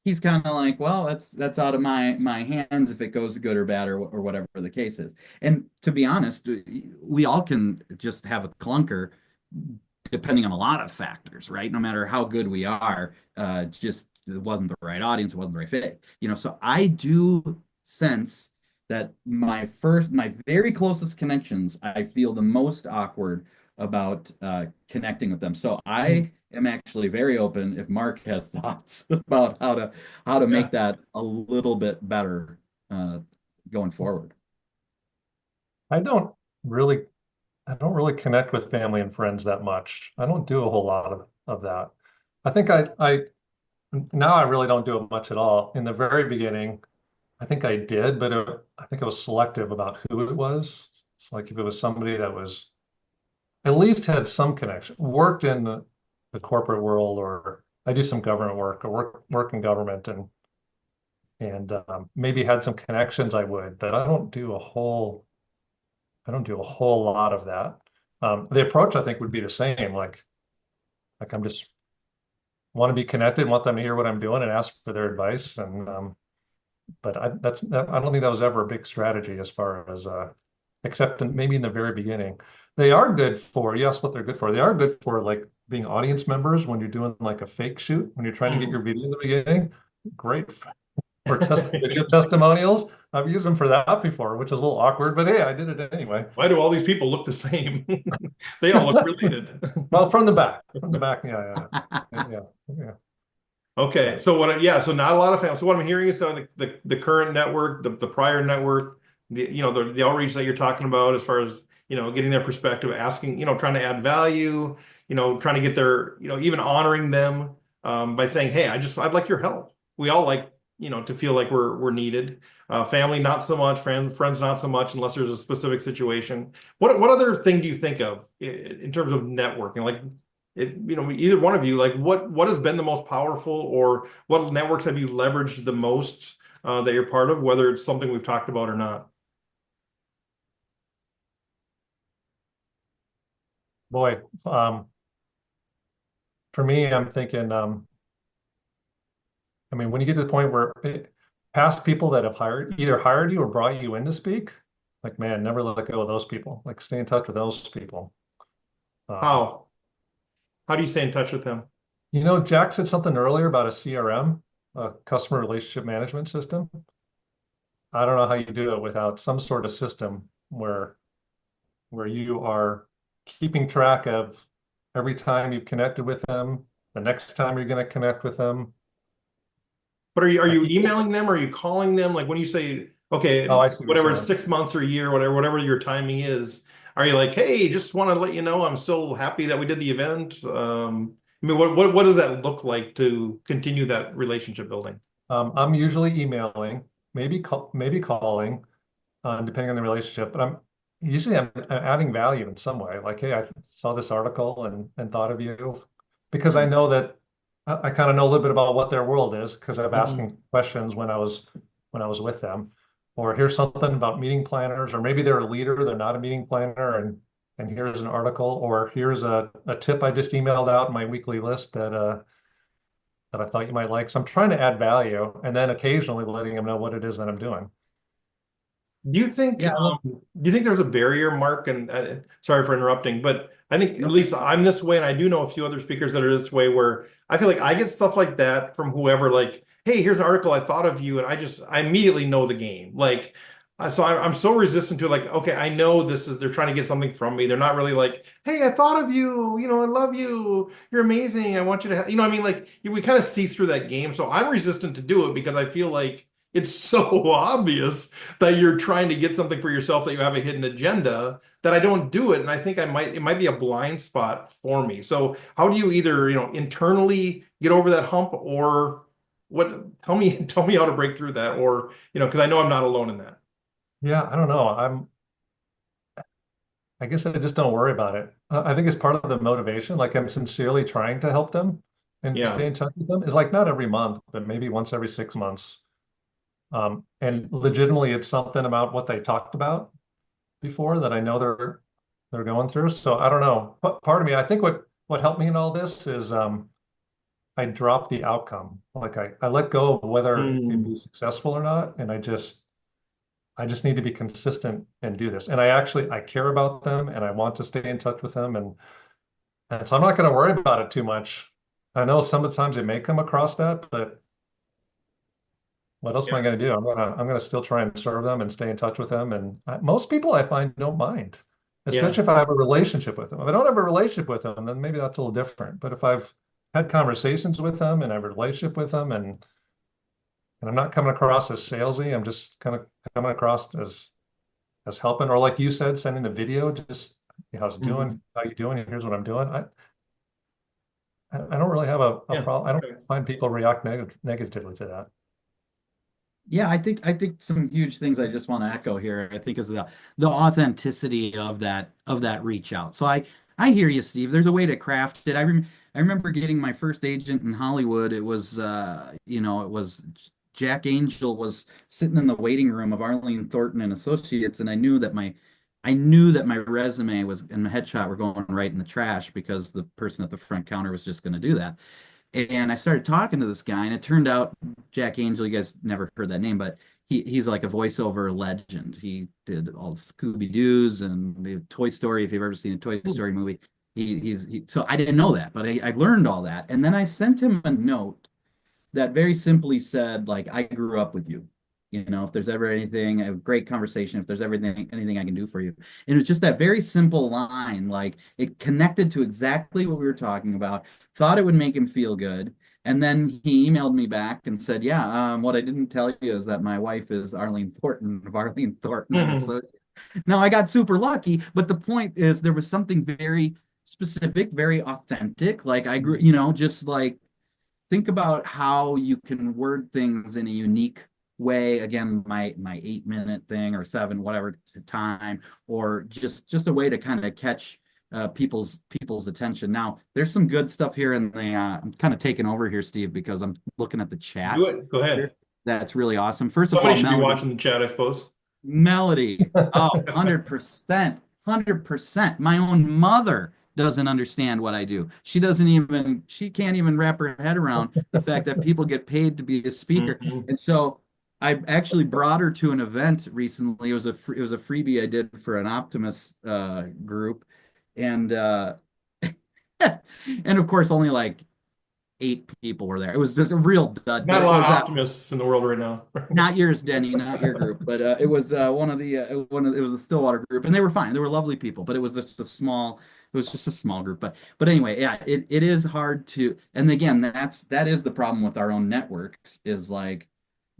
he's kind of like, well, that's out of my hands if it goes good or bad or whatever the case is. And to be honest, we all can just have a clunker depending on a lot of factors, right? No matter how good we are, just it wasn't the right audience, it wasn't the right fit. So I do sense that my very closest connections, I feel the most awkward about connecting with them. So I am actually very open if Mark has thoughts about how to make that a little bit better going forward.
I don't really connect with family and friends that much. I don't do a whole lot of that. I think I now I really don't do it much at all. In the very beginning, I think I did, but I think I was selective about who it was. It's like if it was somebody that was at least had some connection, worked in the corporate world, or I do some government work or work in government and maybe had some connections, I would, but I don't do a whole lot of that. The approach I think would be the same. Like I'm just want to be connected, want them to hear what I'm doing and ask for their advice. And but I don't think that was ever a big strategy as far as except maybe in the very beginning. They are good for, yes, what they're good for. They are good for like being audience members when you're doing like a fake shoot, when you're trying to get your video in the beginning. Great for video testimonials. I've used them for that before, which is a little awkward, but hey, I did it anyway.
Why do all these people look the same? They all look related.
Well, from the back, yeah.
Okay, so so not a lot of families. So what I'm hearing is the current network, the prior network, the outreach that you're talking about as far as, getting their perspective, asking, trying to add value, trying to get their, even honoring them by saying, hey, I'd like your help. We all like, to feel like we're needed. Family, not so much. Friends, not so much, unless there's a specific situation. What other thing do you think of in terms of networking? Like, either one of you, like what has been the most powerful, or what networks have you leveraged the most that you're part of, whether it's something we've talked about or not?
Boy, for me, I'm thinking, I mean, when you get to the point where past people that have either hired you or brought you in to speak, like, man, never let go of those people. Like, stay in touch with those people.
How do you stay in touch with them?
Jack said something earlier about a CRM, a customer relationship management system. I don't know how you do it without some sort of system where you are keeping track of every time you've connected with them, the next time you're going to connect with them.
But are you emailing them, or are you calling them? Like when you say, okay,
I see
whatever, 6 months or a year, whatever your timing is, are you like, hey, just want to let you know I'm still happy that we did the event? I mean, what does that look like to continue that relationship building?
I'm usually emailing, maybe calling, depending on the relationship. But I'm adding value in some way. Like, hey, I saw this article and thought of you, because I know that I kind of know a little bit about what their world is because I've asking questions when I was with them. Or here's something about meeting planners, or maybe they're a leader, they're not a meeting planner, and here's an article, or here's a tip I just emailed out in my weekly list that I thought you might like. So I'm trying to add value, and then occasionally letting them know what it is that I'm doing.
Do you think there's a barrier, Mark? And sorry for interrupting, but I think at least I'm this way, and I do know a few other speakers that are this way, where I feel like I get stuff like that from whoever, like, hey, here's an article, I thought of you, and I immediately know the game. Like, so I'm so resistant to, like, okay, I know they're trying to get something from me. They're not really like, hey, I thought of you, I love you, you're amazing, I want you to, I mean, like, we kind of see through that game. So I'm resistant to do it because I feel like it's so obvious that you're trying to get something for yourself, that you have a hidden agenda, that I don't do it. And I think it might be a blind spot for me. So how do you either, internally get over that hump, or tell me how to break through that, or, because I know I'm not alone in that.
Yeah, I don't know. I guess I just don't worry about it. I think it's part of the motivation. Like I'm sincerely trying to help them and
Yeah.
stay in touch with them. It's like not every month, but maybe once every 6 months. And legitimately, it's something about what they talked about before that I know they're going through. So I don't know. But part of me, I think what helped me in all this is I dropped the outcome. Like I let go of whether it'd be
Mm.
successful or not, and I just need to be consistent and do this. And I care about them and I want to stay in touch with them. And so I'm not going to worry about it too much. I know sometimes it may come across that, but what else am I
Yeah.
going to do? I'm gonna still try and serve them and stay in touch with them. And most people I find don't mind,
Yeah.
especially if I have a relationship with them. If I don't have a relationship with them, then maybe that's a little different. But if I've had conversations with them and I have a relationship with them and I'm not coming across as salesy, I'm just kind of coming across as helping, or like you said, sending a video, just "Hey, how's it
Mhm.
doing? How you doing? Here's what I'm doing. I don't really have a
Yeah.
problem. I don't
Okay.
find people react negatively to that.
Yeah, I think some huge things I just want to echo here, I think is the authenticity of that reach out. So I hear you, Steve. There's a way to craft it. I remember getting my first agent in Hollywood. It was it was Jack Angel was sitting in the waiting room of Arlene Thornton and Associates, and I knew that my resume was and my headshot were going right in the trash because the person at the front counter was just going to do that. And I started talking to this guy, and it turned out Jack Angel, you guys never heard that name, but he's like a voiceover legend. He did all the Scooby Doo's and the Toy Story. If you've ever seen a Toy
Hmm.
Story movie, so I didn't know that, but I learned all that. And then I sent him a note that very simply said, like, I grew up with you. If there's ever anything, a great conversation, if there's anything I can do for you. And it was just that very simple line, like it connected to exactly what we were talking about, thought it would make him feel good. And then he emailed me back and said, yeah, what I didn't tell you is that my wife is Arlene Thornton of Arlene Thornton and
Mhm.
Associates. Now I got super lucky, but the point is there was something very specific, very authentic. Like I grew, just like think about how you can word things in a unique way. Again, my 8 minute thing or seven, whatever time, or just a way to kind of catch people's attention. Now, there's some good stuff here in the. I'm kind of taking over here, Steve, because I'm looking at the
Do
chat
it. Go ahead.
here. That's really awesome. First of
Somebody
all,
should be
Melody,
watching the chat, I suppose.
Melody. Oh, 100%. 100%. My own mother doesn't understand what I do. She can't even wrap her head around the fact that people get paid to be a speaker.
Mhm.
And so I actually brought her to an event recently. It was a freebie I did for an Optimus group. And and of course only like 8 people were there. It was just a real dud, but
Not a
it
lot of
was
optimists in the world right now.
not yours, Denny, not your group, but it was it was the Stillwater group, and they were fine. They were lovely people, but it was just a small group. But anyway, yeah, it is hard to, and again, that is the problem with our own networks is like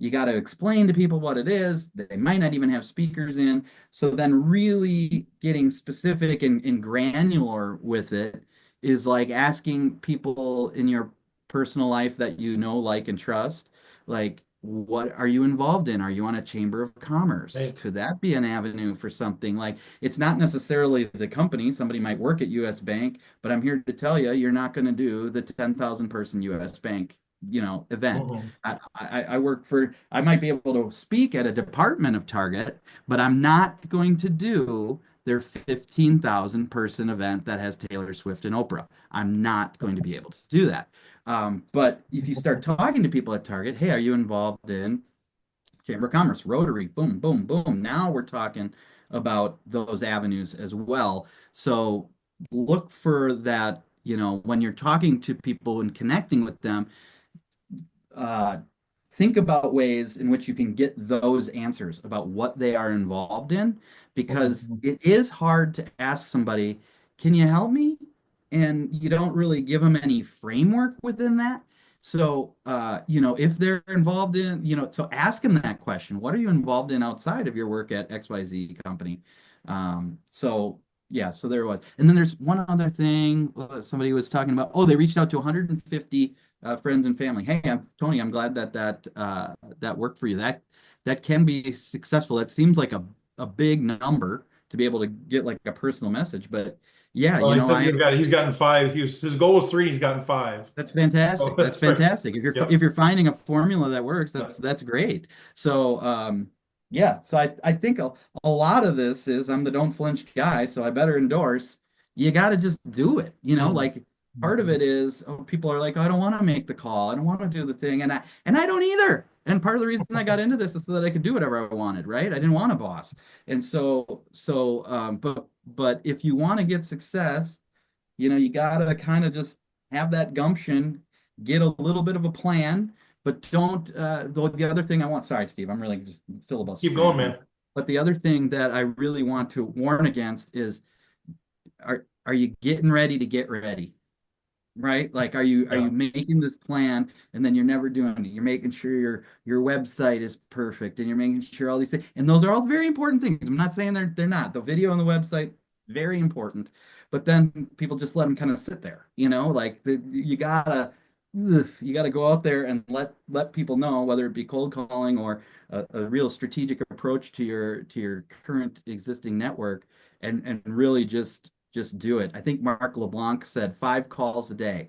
you got to explain to people what it is. They might not even have speakers in, so then really getting specific and granular with it is like asking people in your personal life that you know, like, and trust like what are you involved in? Are you on a chamber of commerce?
Right.
Could that be an avenue for something? Like it's not necessarily the company. Somebody might work at US Bank, but I'm here to tell you, you're not going to do the 10,000 person US Bank, event.
Mhm.
I might be able to speak at a department of Target, but I'm not going to do their 15,000 person event that has Taylor Swift and Oprah. I'm not going to be able to do that. But if you start talking to people at Target, hey, are you involved in Chamber of Commerce, Rotary, boom, boom, boom. Now we're talking about those avenues as well. So look for that, when you're talking to people and connecting with them, uh, think about ways in which you can get those answers about what they are involved in, because
Mhm.
it is hard to ask somebody, can you help me? And you don't really give them any framework within that. So, if they're involved in, so ask them that question. What are you involved in outside of your work at XYZ company? Yeah, so there was. And then there's one other thing somebody was talking about. Oh, they reached out to 150 friends and family. Hey, Tony. I'm glad that worked for you. That can be successful. That seems like a big number to be able to get like a personal message. But yeah,
Well, he says he's gotten five. His goal was three. He's gotten five.
that's
Oh,
fantastic. That's
that's right.
fantastic.
Yep.
If you're finding a formula that works,
Yep.
that's great. So yeah, so I think a lot of this is I'm the don't flinch guy, so I better endorse. You got to just do it.
Mm.
Like part of it is people are like, oh, I don't want to make the call. I don't want to do the thing, and I don't either. And part of the reason I got into this is so that I could do whatever I wanted, right? I didn't want a boss. And but if you want to get success, you gotta kind of just have that gumption, get a little bit of a plan, but don't the other thing I want, sorry, Steve, I'm really just
Keep
filibustering
going,
here.
man.
But the other thing that I really want to warn against is are you getting ready to get ready? Right? Like are you
Yeah.
making this plan and then you're never doing it? You're making sure your website is perfect and you're making sure all these things. And those are all very important things. I'm not saying they're not. The video and the website, very important. But then people just let them kind of sit there, like you gotta go out there and let people know, whether it be cold calling or a real strategic approach to your current existing network, and really just do it. I think Mark LeBlanc said 5 calls a day,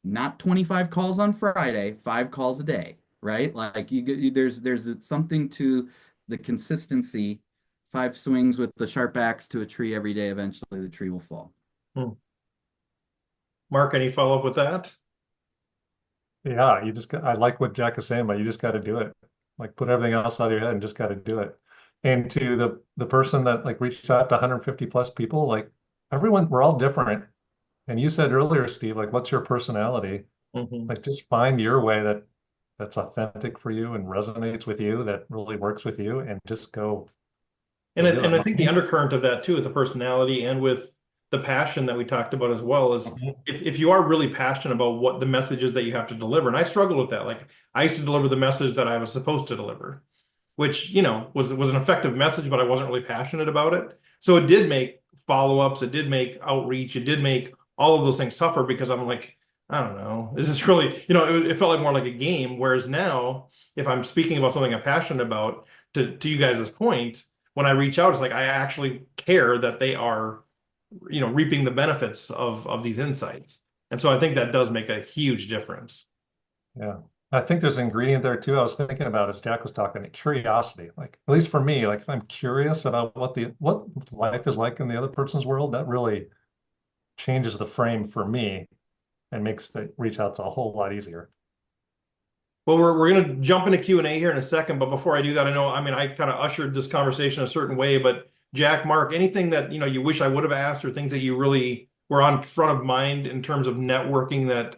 not 25 calls on Friday, 5 calls a day, right? Like there's something to the consistency. 5 swings with the sharp axe to a tree every day. Eventually, the tree will fall.
Hmm. Mark, any follow up with that?
Yeah, I like what Jack is saying, but you just got to do it. Like put everything else out of your head and just got to do it. And to the person that like reached out to 150 plus people, like everyone, we're all different. And you said earlier, Steve, like what's your personality?
Hmm.
Like just find your way that's authentic for you and resonates with you, that really works with you, and just
And
go do
I think the
it.
undercurrent of that too, with the personality and with the passion that we talked about as well, is
Mhm.
if you are really passionate about what the messages that you have to deliver. And I struggled with that. Like I used to deliver the message that I was supposed to deliver, which, was an effective message, but I wasn't really passionate about it. So it did make follow-ups, it did make outreach, it did make all of those things tougher because I'm like, I don't know, is this really, it felt like more like a game. Whereas now, if I'm speaking about something I'm passionate about, to you guys' point, when I reach out, it's like I actually care that they are, reaping the benefits of these insights. And so I think that does make a huge difference.
Yeah. I think there's an ingredient there too. I was thinking about as Jack was talking, curiosity. Like at least for me, like if I'm curious about what life is like in the other person's world, that really changes the frame for me and makes the reach outs a whole lot easier.
Well, we're going to jump into Q&A here in a second, but before I do that, I mean, I kind of ushered this conversation a certain way, but Jack, Mark, anything that, you wish I would have asked or things that you really were on front of mind in terms of networking that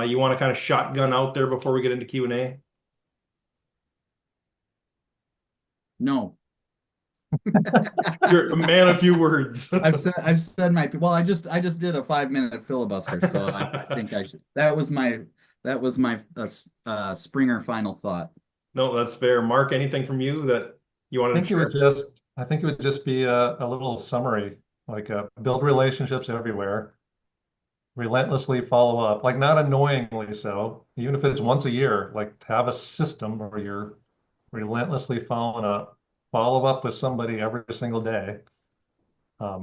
you want to kind of shotgun out there before we get into Q&A?
No,
You're a man of few words.
I've said my well. I just did a 5 minute filibuster, so I think I should. That was my Springer final thought.
No, that's fair. Mark, anything from you that you wanted to share?
I think it would just be a little summary, like build relationships everywhere, relentlessly follow up, like not annoyingly so, even if it's once a year, like to have a system where you're relentlessly follow up with somebody every single day.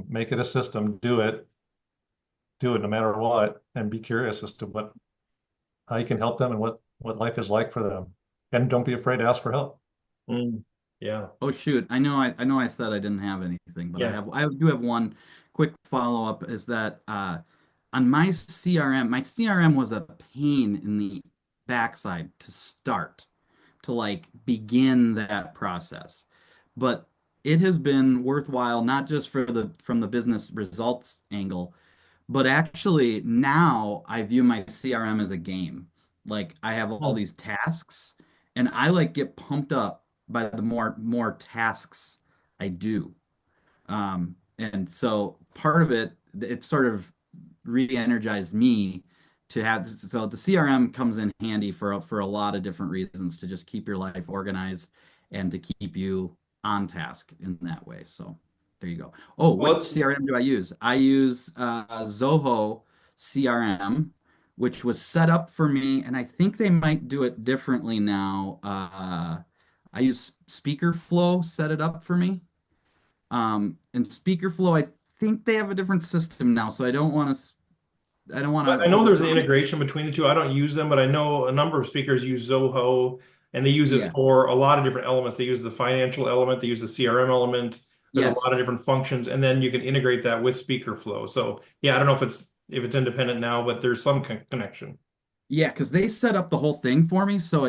Make it a system, do it no matter what, and be curious as to how you can help them and what life is like for them. And don't be afraid to ask for help.
Mm, yeah.
Oh shoot, I know I said I didn't have anything, but
Yeah.
I do have one quick follow up. Is that on my CRM was a pain in the backside to start, to like begin that process. But it has been worthwhile, not just from the business results angle, but actually now I view my CRM as a game. Like I have all
Hmm.
these tasks and I like get pumped up by the more tasks I do. And so part of it sort of re-energized me to have. So the CRM comes in handy for a lot of different reasons, to just keep your life organized and to keep you on task in that way. So there you go. Oh,
Well,
what CRM do I use? I use Zoho CRM, which was set up for me, and I think they might do it differently now. I use Speaker Flow set it up for me. And SpeakerFlow, I think they have a different system now, so I don't want
I know
to
there's an integration between the two. I don't use them, but I know a number of speakers use Zoho, and they use it
Yeah.
for a lot of different elements. They use the financial element, they use the CRM element. There's a lot of
Yes.
different functions, and then you can integrate that with SpeakerFlow. So yeah, I don't know if it's independent now, but there's some connection.
Yeah, because they set up the whole thing for me, so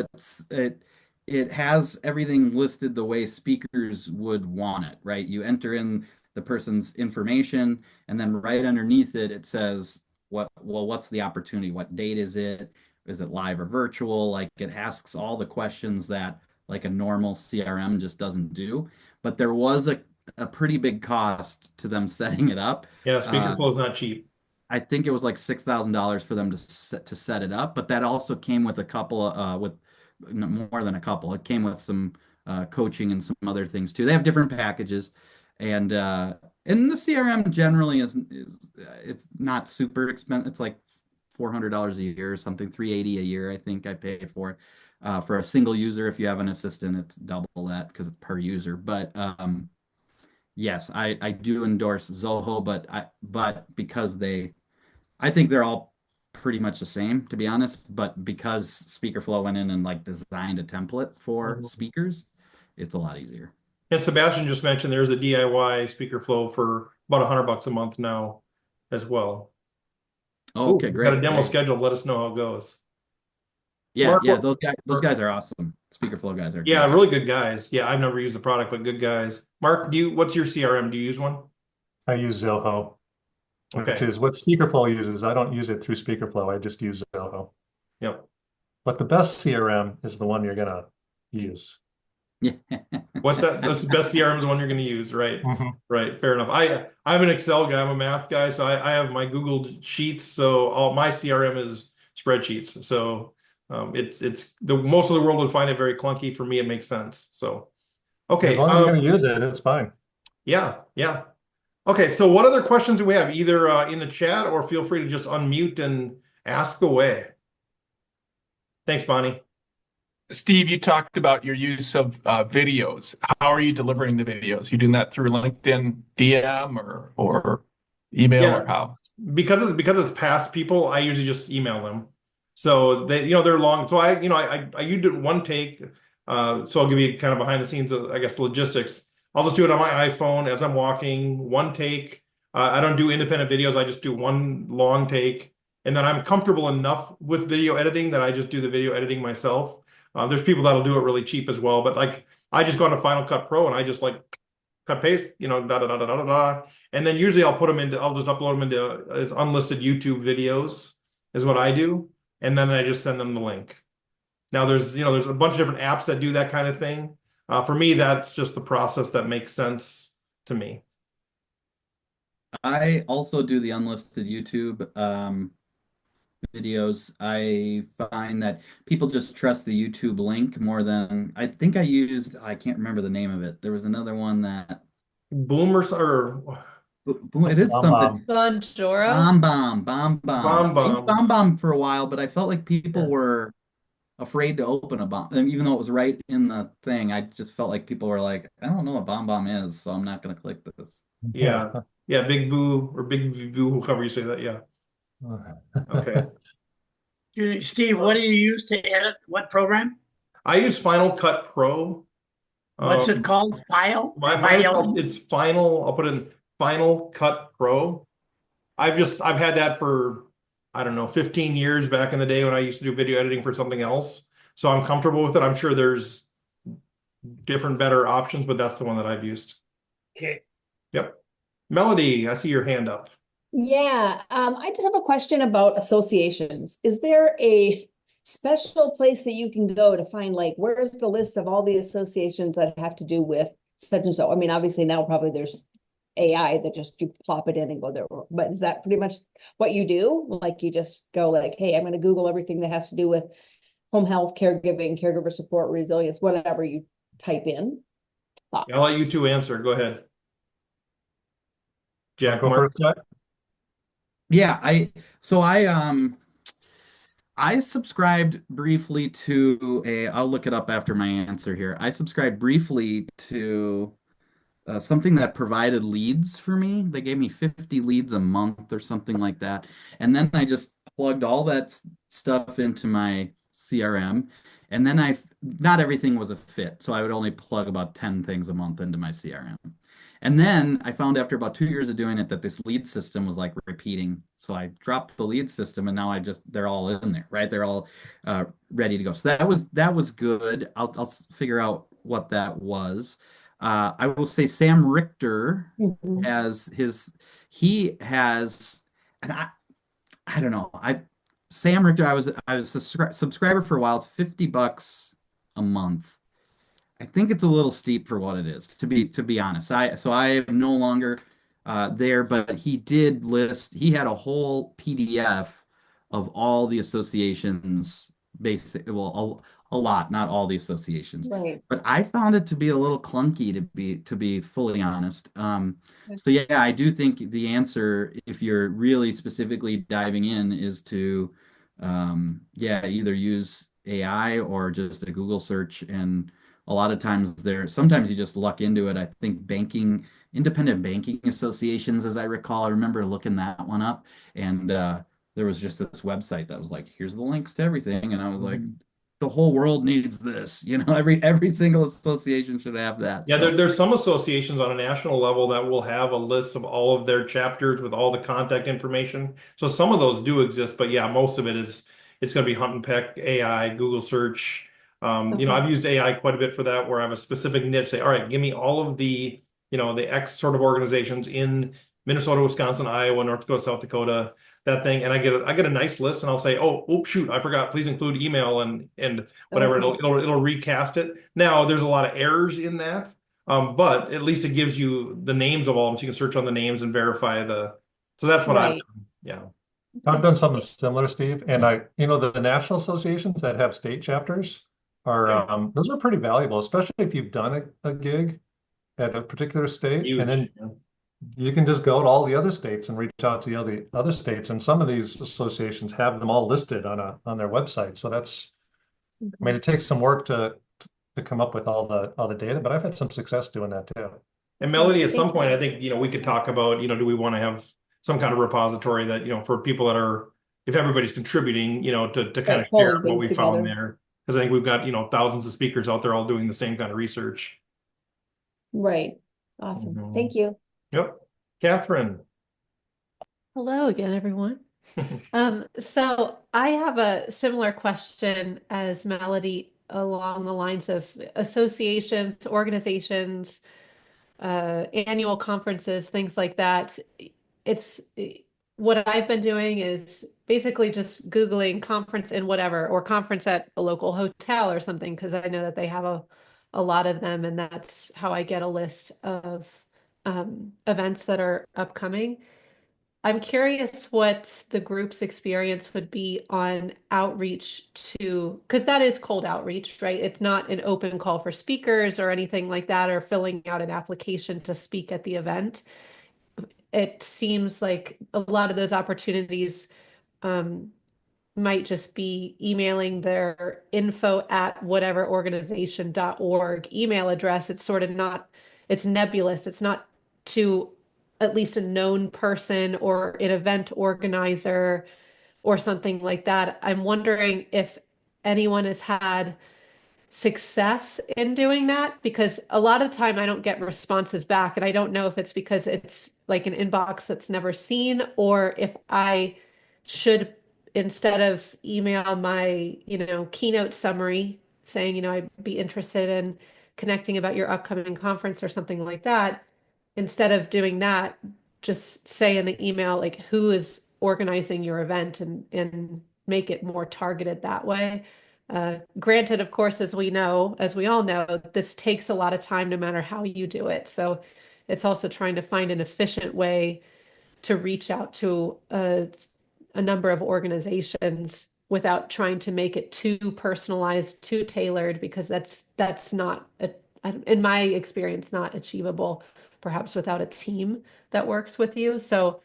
it has everything listed the way speakers would want it, right? You enter in the person's information, and then right underneath it, it says what's the opportunity? What date is it? Is it live or virtual? Like it asks all the questions that like a normal CRM just doesn't do. But there was a pretty big cost to them setting it up.
Yeah,
Uh,
SpeakerFlow is not cheap.
I think it was like $6,000 for them to set it up, but that also came with a couple of with more than a couple. It came with some coaching and some other things too. They have different packages, and and the CRM generally is it's not super expensive. It's like $400 a year or something, 380 a year. I think I pay for it. For a single user, if you have an assistant, it's double that because it's per user. But yes, I do endorse Zoho, but because I think they're all pretty much the same, to be honest. But because SpeakerFlow went in and like designed a template for
Mhm.
speakers, it's a lot easier.
And Sebastian just mentioned there's a DIY SpeakerFlow for about $100 a month now as well. Ooh,
Okay,
we got a
great,
demo
great.
scheduled. Let us know how it goes.
Yeah,
Mark,
yeah, those guys are awesome. SpeakerFlow guys are
yeah,
great.
really good guys. Yeah, I've never used the product, but good guys. Mark, what's your CRM? Do you use one?
I use Zoho, which
Okay.
is what SpeakerFlow uses. I don't use it through SpeakerFlow. I just use Zoho.
Yep.
But the best CRM is the one you're gonna use.
Yeah.
What's that? That's the best CRM is the one you're going to use, right?
Mhm.
Right. Fair enough. I'm an Excel guy. I'm a math guy, so I have my Google Sheets. So all my CRM is spreadsheets. So it's the most of the world would find it very clunky. For me, it makes sense. So
As
okay.
long as you're gonna use it, it's fine.
Yeah, yeah. Okay. So what other questions do we have? Either in the chat or feel free to just unmute and ask away. Thanks, Bonnie.
Steve, you talked about your use of videos. How are you delivering the videos? You doing that through LinkedIn DM or email or
Yeah.
how?
Because it's past people, I usually just email them. So they're long. So I you do one take. So I'll give you kind of behind the scenes of, I guess, logistics. I'll just do it on my iPhone as I'm walking, one take. I don't do independent videos. I just do one long take. And then I'm comfortable enough with video editing that I just do the video editing myself. There's people that'll do it really cheap as well, but like I just go into Final Cut Pro and I just like cut paste, da da da da da da da. And then usually I'll just upload them into as unlisted YouTube videos is what I do. And then I just send them the link. Now there's a bunch of different apps that do that kind of thing. For me, that's just the process that makes sense to me.
I also do the unlisted YouTube videos. I find that people just trust the YouTube link more than I think I can't remember the name of it. There was another one that
Boomers or
it is something
Bonjoro.
Bomb Bomb, Bomb Bomb.
Bomb
I used
Bomb.
Bomb Bomb for a while, but I felt like people
Yeah.
were afraid to open a bomb. And even though it was right in the thing, I just felt like people were like, I don't know what Bomb Bomb is, so I'm not going to click this.
Yeah. Yeah. Big Voo or Big Voo, however you say that. Yeah. Okay.
Steve, what do you use to edit? What program?
I use Final Cut Pro.
What's it called? File?
Mine is called, it's Final. I'll put in Final Cut Pro. I've had that for, I don't know, 15 years back in the day when I used to do video editing for something else. So I'm comfortable with it. I'm sure there's different, better options, but that's the one that I've used.
Okay.
Yep. Melody, I see your hand up.
Yeah, I just have a question about associations. Is there a special place that you can go to find like where's the list of all the associations that have to do with such and so? I mean, obviously now probably there's AI that just you plop it in and go there. But is that pretty much what you do? Like you just go like, hey, I'm going to Google everything that has to do with home health, caregiving, caregiver support, resilience, whatever you type in. Thoughts?
I'll let you two answer. Go ahead. Jack,
Go
Mark.
first, Jack.
Yeah, I subscribed briefly to I'll look it up after my answer here. I subscribed briefly to something that provided leads for me. They gave me 50 leads a month or something like that. And then I just plugged all that stuff into my CRM. And then not everything was a fit. So I would only plug about 10 things a month into my CRM. And then I found after about 2 years of doing it that this lead system was like repeating. So I dropped the lead system and now they're all in there, right? They're all ready to go. So that was good. I'll figure out what that was. I will say Sam Richter
Mhm.
he has, and I don't know. Sam Richter, I was a subscriber for a while. It's $50 a month. I think it's a little steep for what it is, to be honest. I am no longer there, but he had a whole PDF of all the associations, well, a lot, not all the associations.
Right.
But I found it to be a little clunky to be fully honest. So yeah, I do think the answer, if you're really specifically diving in, is to yeah, either use AI or just a Google search. And a lot of times sometimes you just luck into it. I think independent banking associations, as I recall, I remember looking that one up, and there was just this website that was like, here's the links to everything. And I was like, the whole world needs this. Every single association should have that.
Yeah,
So
there's some associations on a national level that will have a list of all of their chapters with all the contact information. So some of those do exist, but yeah, most of it's going to be hunt and peck, AI, Google search.
Okay.
I've used AI quite a bit for that, where I have a specific niche. Say, all right, give me all of the X sort of organizations in Minnesota, Wisconsin, Iowa, North Dakota, South Dakota, that thing, and I get a nice list, and I'll say, oh, shoot, I forgot. Please include email and whatever.
Okay.
It'll recast it. Now, there's a lot of errors in that. But at least it gives you the names of all of them, so you can search on the names and verify So that's what I've
Right.
done. Yeah.
I've done something similar, Steve, and the national associations that have state chapters are
Yeah.
those are pretty valuable, especially if you've done a gig at a particular state, and
Huge.
then you can just go to all the other states and reach out to the other states. And some of these associations have them all listed on their website. So I mean, it takes some work to come up with all the data, but I've had some success doing that too.
And Melody, at some
Thank
point,
you.
I think, we could talk about, do we want to have some kind of repository that, for people that if everybody's contributing, to kind of
Right,
share
pulling
what
things
we found
together.
there. Because I think we've got, thousands of speakers out there all doing the same kind of research.
Right. Awesome.
Mhm.
Thank you.
Yep. Catherine.
Hello again, everyone. So I have a similar question as Melody along the lines of associations, organizations, annual conferences, things like that. It's what I've been doing is basically just Googling conference in whatever, or conference at a local hotel or something, because I know that they have a lot of them, and that's how I get a list of events that are upcoming. I'm curious what the group's experience would be on outreach because that is cold outreach, right? It's not an open call for speakers or anything like that, or filling out an application to speak at the event. It seems like a lot of those opportunities um, might just be emailing their info at whatever organization.org email address. It's sort of not, it's nebulous. It's not to at least a known person or an event organizer or something like that. I'm wondering if anyone has had success in doing that, because a lot of the time I don't get responses back, and I don't know if it's because it's like an inbox that's never seen, or if I should, instead of email my keynote summary saying I'd be interested in connecting about your upcoming conference or something like that, instead of doing that, just say in the email like who is organizing your event, and make it more targeted that way. Granted, of course, as we all know, this takes a lot of time no matter how you do it. So it's also trying to find an efficient way to reach out to a number of organizations without trying to make it too personalized, too tailored, because that's not, in my experience, not achievable, perhaps without a team that works with you. So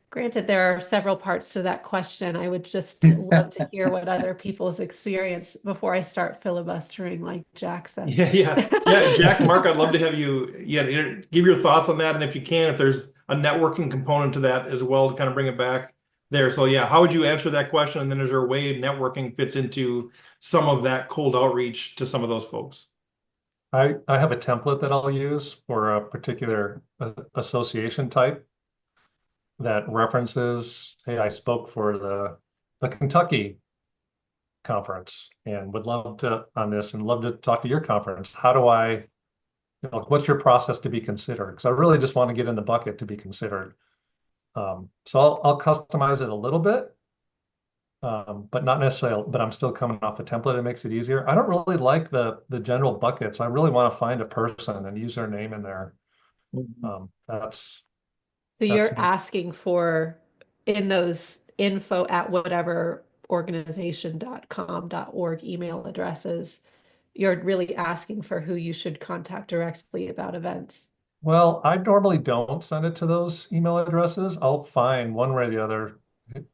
Granted, there are several parts to that question. I would just love to hear what other people's experience before I start filibustering like Jack said.
Yeah. Jack, Mark, I'd love to have you, give your thoughts on that. And if you can, if there's a networking component to that as well, to kind of bring it back there. So yeah, how would you answer that question? And then is there a way networking fits into some of that cold outreach to some of those folks?
I have a template that I'll use for a particular association type that references, hey, I spoke for the Kentucky conference and would love to on this and love to talk to your conference. How do what's your process to be considered? Because I really just want to get in the bucket to be considered. So I'll customize it a little bit, but not necessarily, but I'm still coming off a template. It makes it easier. I don't really like the general buckets. I really want to find a person and use their name in there. That's
So you're
me.
asking for in those info at whatever organization.com.org email addresses, you're really asking for who you should contact directly about events.
Well, I normally don't send it to those email addresses. I'll find one way or the other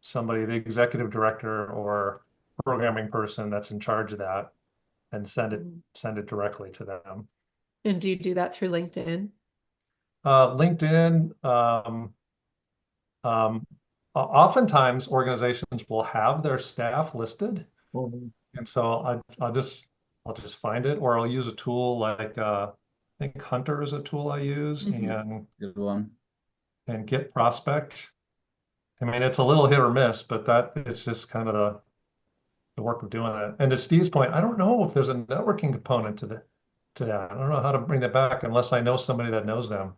somebody, the executive director or programming person that's in charge of that, and send it directly to them.
And do you do that through LinkedIn?
LinkedIn, oftentimes organizations will have their staff listed, and so I'll just find it, or I'll use a tool like I think Hunter is a tool I use, and
Good one.
and Get Prospect. I mean, it's a little hit or miss, but it's just kind of the work of doing it. And to Steve's point, I don't know if there's a networking component to that. I don't know how to bring that back unless I know somebody that knows them.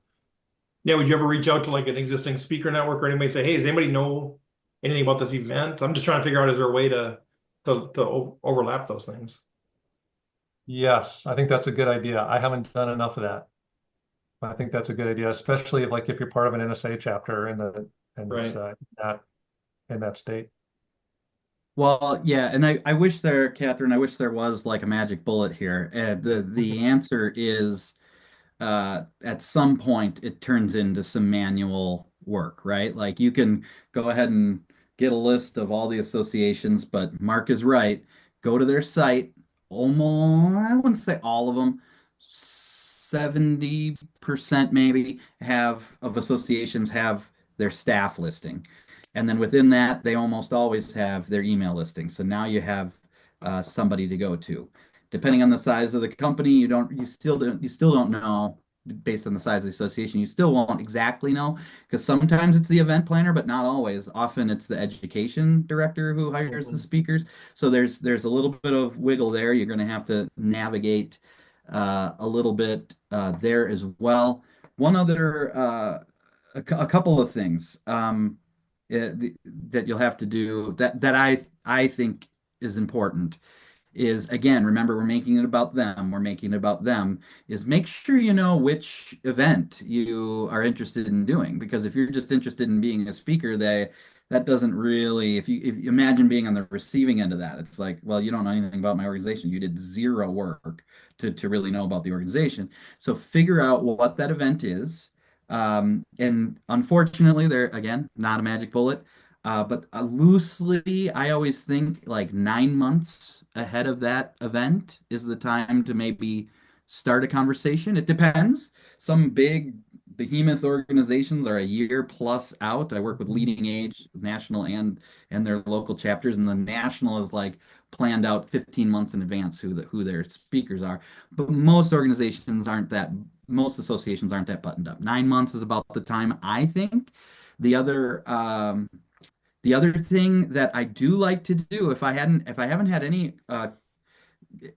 Yeah, would you ever reach out to like an existing speaker network or anybody say, hey, does anybody know anything about this event? I'm just trying to figure out, is there a way to overlap those things?
Yes, I think that's a good idea. I haven't done enough of that. I think that's a good idea, especially if you're part of an NSA chapter in that state.
Well, yeah, and I wish there, Catherine, I wish there was like a magic bullet here. The answer is at some point it turns into some manual work, right? Like you can go ahead and get a list of all the associations, but Mark is right. Go to their site. Almost, I wouldn't say all of them, 70% maybe of associations have their staff listing. And then within that, they almost always have their email listing. So now you have somebody to go to. Depending on the size of the company, you still don't know based on the size of the association. You still won't exactly know because sometimes it's the event planner, but not always. Often it's the education director who hires the speakers. So there's a little bit of wiggle there. You're going to have to navigate a little bit there as well. One other, a couple of things that you'll have to do that I think is important is, again, remember, we're making it about them. We're making it about them is make sure you know which event you are interested in doing. Because if you're just interested in being a speaker, that doesn't really, if you imagine being on the receiving end of that, it's like, well, you don't know anything about my organization. You did zero work to really know about the organization. So figure out what that event is. And unfortunately, they're, again, not a magic bullet. But loosely, I always think like 9 months ahead of that event is the time to maybe start a conversation. It depends. Some big behemoth organizations are a year plus out. I work with leading age national and their local chapters, and the national is like planned out 15 months in advance who their speakers are. But most most associations aren't that buttoned up. 9 months is about the time, I think. The other thing that I do like to do, if I haven't had any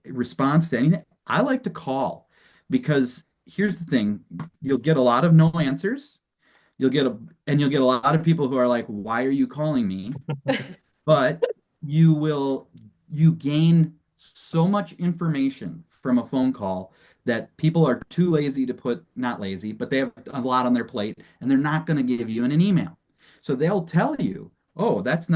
response to anything, I like to call, because here's the thing: you'll get a lot of no answers. You'll get a lot of people who are like, "Why are you calling me?" But you gain so much information from a phone call that people are too lazy to not lazy, but they have a lot on their plate, and they're not going to give you in an email. So they'll tell you, oh, that's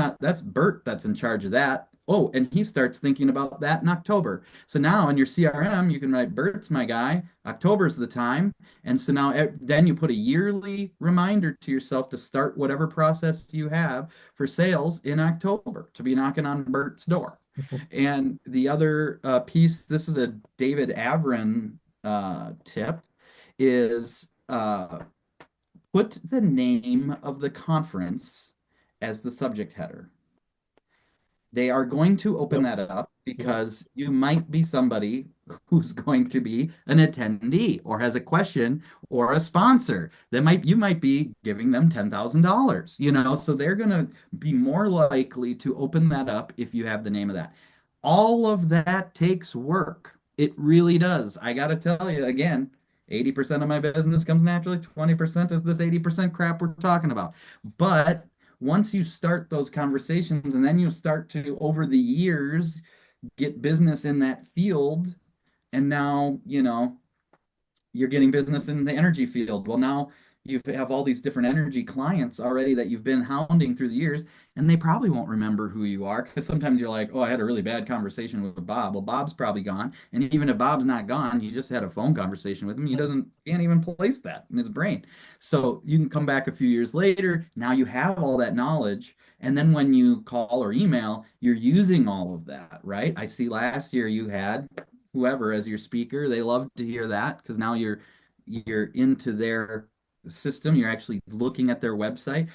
Bert that's in charge of that. Oh, and he starts thinking about that in October. So now in your CRM, you can write, Bert's my guy. October's the time. And so now then you put a yearly reminder to yourself to start whatever process you have for sales in October to be knocking on Bert's door. And the other piece, this is a David Avrin tip, is put the name of the conference as the subject header. They are going to open that up because you might be somebody who's going to be an attendee or has a question or a sponsor that you might be giving them $10,000, so they're going to be more likely to open that up if you have the name of that. All of that takes work. It really does. I got to tell you again, 80% of my business comes naturally, 20% is this 80% crap we're talking about. But once you start those conversations and then you start to, over the years, get business in that field, and now, you're getting business in the energy field. Well, now you have all these different energy clients already that you've been hounding through the years, and they probably won't remember who you are because sometimes you're like, oh, I had a really bad conversation with Bob. Well, Bob's probably gone. And even if Bob's not gone, you just had a phone conversation with him. Can't even place that in his brain. So you can come back a few years later. Now you have all that knowledge. And then when you call or email, you're using all of that, right? I see last year you had whoever as your speaker. They love to hear that because now you're into their system. You're actually looking at their website.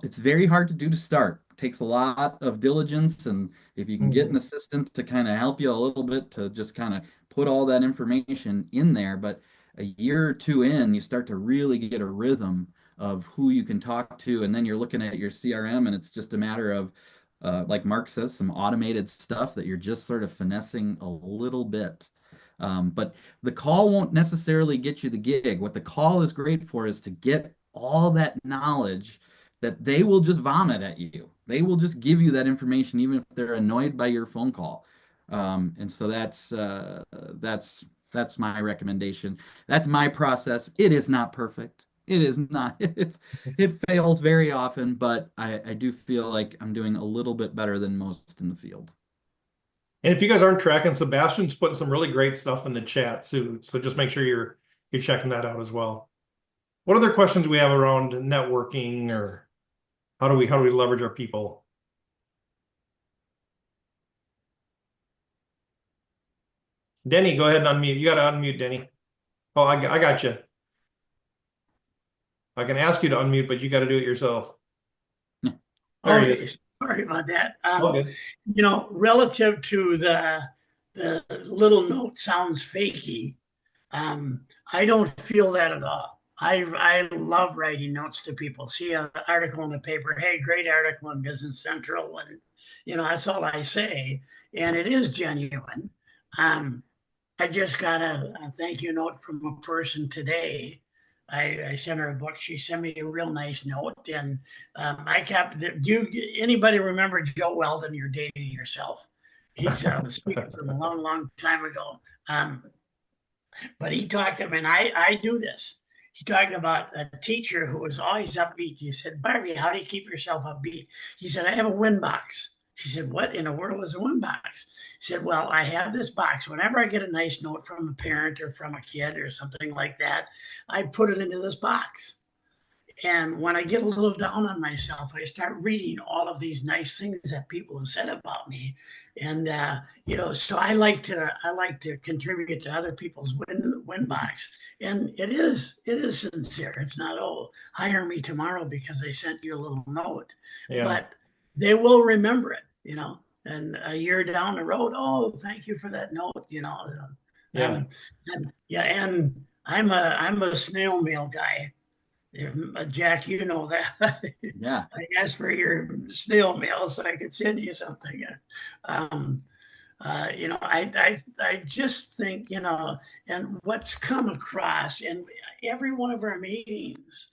It's very hard to do to start. It takes a lot of diligence, and if you can get an assistant to kind of help you a little bit to just kind of put all that information in there, but a year or two in, you start to really get a rhythm of who you can talk to, and then you're looking at your CRM, and it's just a matter of like Mark says, some automated stuff that you're just sort of finessing a little bit. But the call won't necessarily get you the gig. What the call is great for is to get all that knowledge that they will just vomit at you. They will just give you that information, even if they're annoyed by your phone call. And so that's my recommendation. That's my process. It is not perfect. It is not. It fails very often, but I do feel like I'm doing a little bit better than most in the field.
And if you guys aren't tracking, Sebastian's putting some really great stuff in the chat too. So just make sure you're checking that out as well. What other questions do we have around networking, or how do we leverage our people? Denny, go ahead and unmute. You got to unmute, Denny. Oh, I got you. I can ask you to unmute, but you got to do it yourself. There he is.
Sorry about that.
All good.
Relative to the little note sounds fakey. I don't feel that at all. I love writing notes to people. See an article in the paper, hey, great article in Business Central, and that's all I say, and it is genuine. I just got a thank you note from a person today. I sent her a book. She sent me a real nice note, and I kept. Do anybody remember Joe Weldon? You're dating yourself. He's a speaker from a long, long time ago. But he talked to me, and I do this. He talked about a teacher who was always upbeat. He said, Barbie, how do you keep yourself upbeat? He said, I have a win box. She said, what in the world is a win box? He said, well, I have this box. Whenever I get a nice note from a parent or from a kid or something like that, I put it into this box. And when I get a little down on myself, I start reading all of these nice things that people have said about me. And, so I like to contribute to other people's win box. And it is sincere. It's not, oh, hire me tomorrow because I sent you a little note. Yeah. But they will remember it, and a year down the road, oh, thank you for that note, Yeah. And I'm a snail mail guy. Jack, you know that.
Yeah.
I asked for your snail mail so I could send you something. I just think, and what's come across in every one of our meetings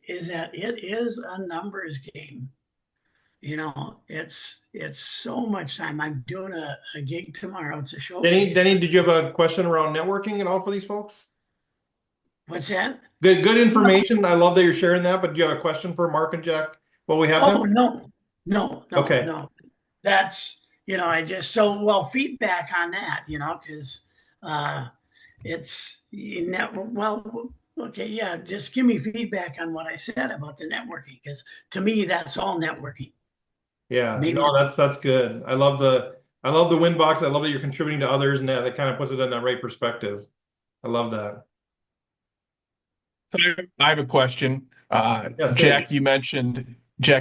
is that it is a numbers game. It's so much time. I'm doing a gig tomorrow. It's a show.
Denny, did you have a question around networking at all for these folks?
What's that?
Good information. I love that you're sharing that, but do you have a question for Mark and Jack while we have them?
No. Okay. No. That's I just, so, well, feedback on that, because it's, well, okay, yeah, just give me feedback on what I said about the networking, because to me, that's all networking.
Yeah,
Maybe
no, that's good. I love the win box. I love that you're contributing to others, and that kind of puts it in that right perspective. I love that.
So I have a question.
Yeah, Sig.
Jack,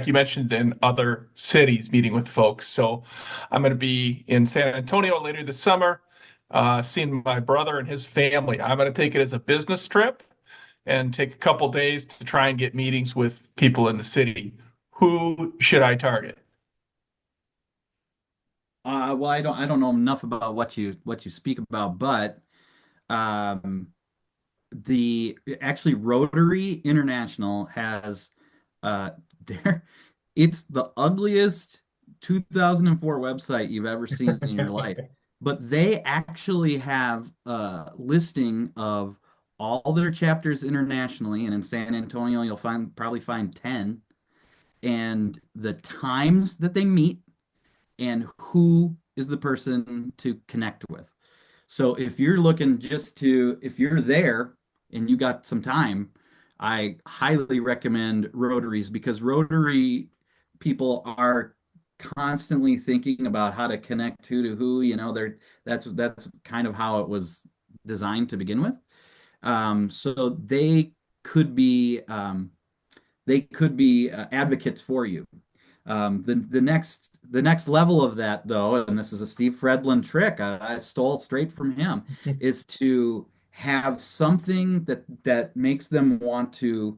you mentioned in other cities meeting with folks. So I'm going to be in San Antonio later this summer, seeing my brother and his family. I'm going to take it as a business trip and take a couple days to try and get meetings with people in the city. Who should I target?
Well, I don't know enough about what you speak about, but um, the actually Rotary International has uh there it's the ugliest 2004 website you've ever seen in your life, but they actually have a listing of all their chapters internationally, and in San Antonio you'll probably find 10, and the times that they meet and who is the person to connect with. So if you're looking if you're there and you got some time, I highly recommend Rotaries, because Rotary people are constantly thinking about how to connect who to who. That's kind of how it was designed to begin with. So could be um, they could be advocates for you. The next level of that, though, and this is a Steve Fredlund trick I stole straight from him, is to have something that makes them want to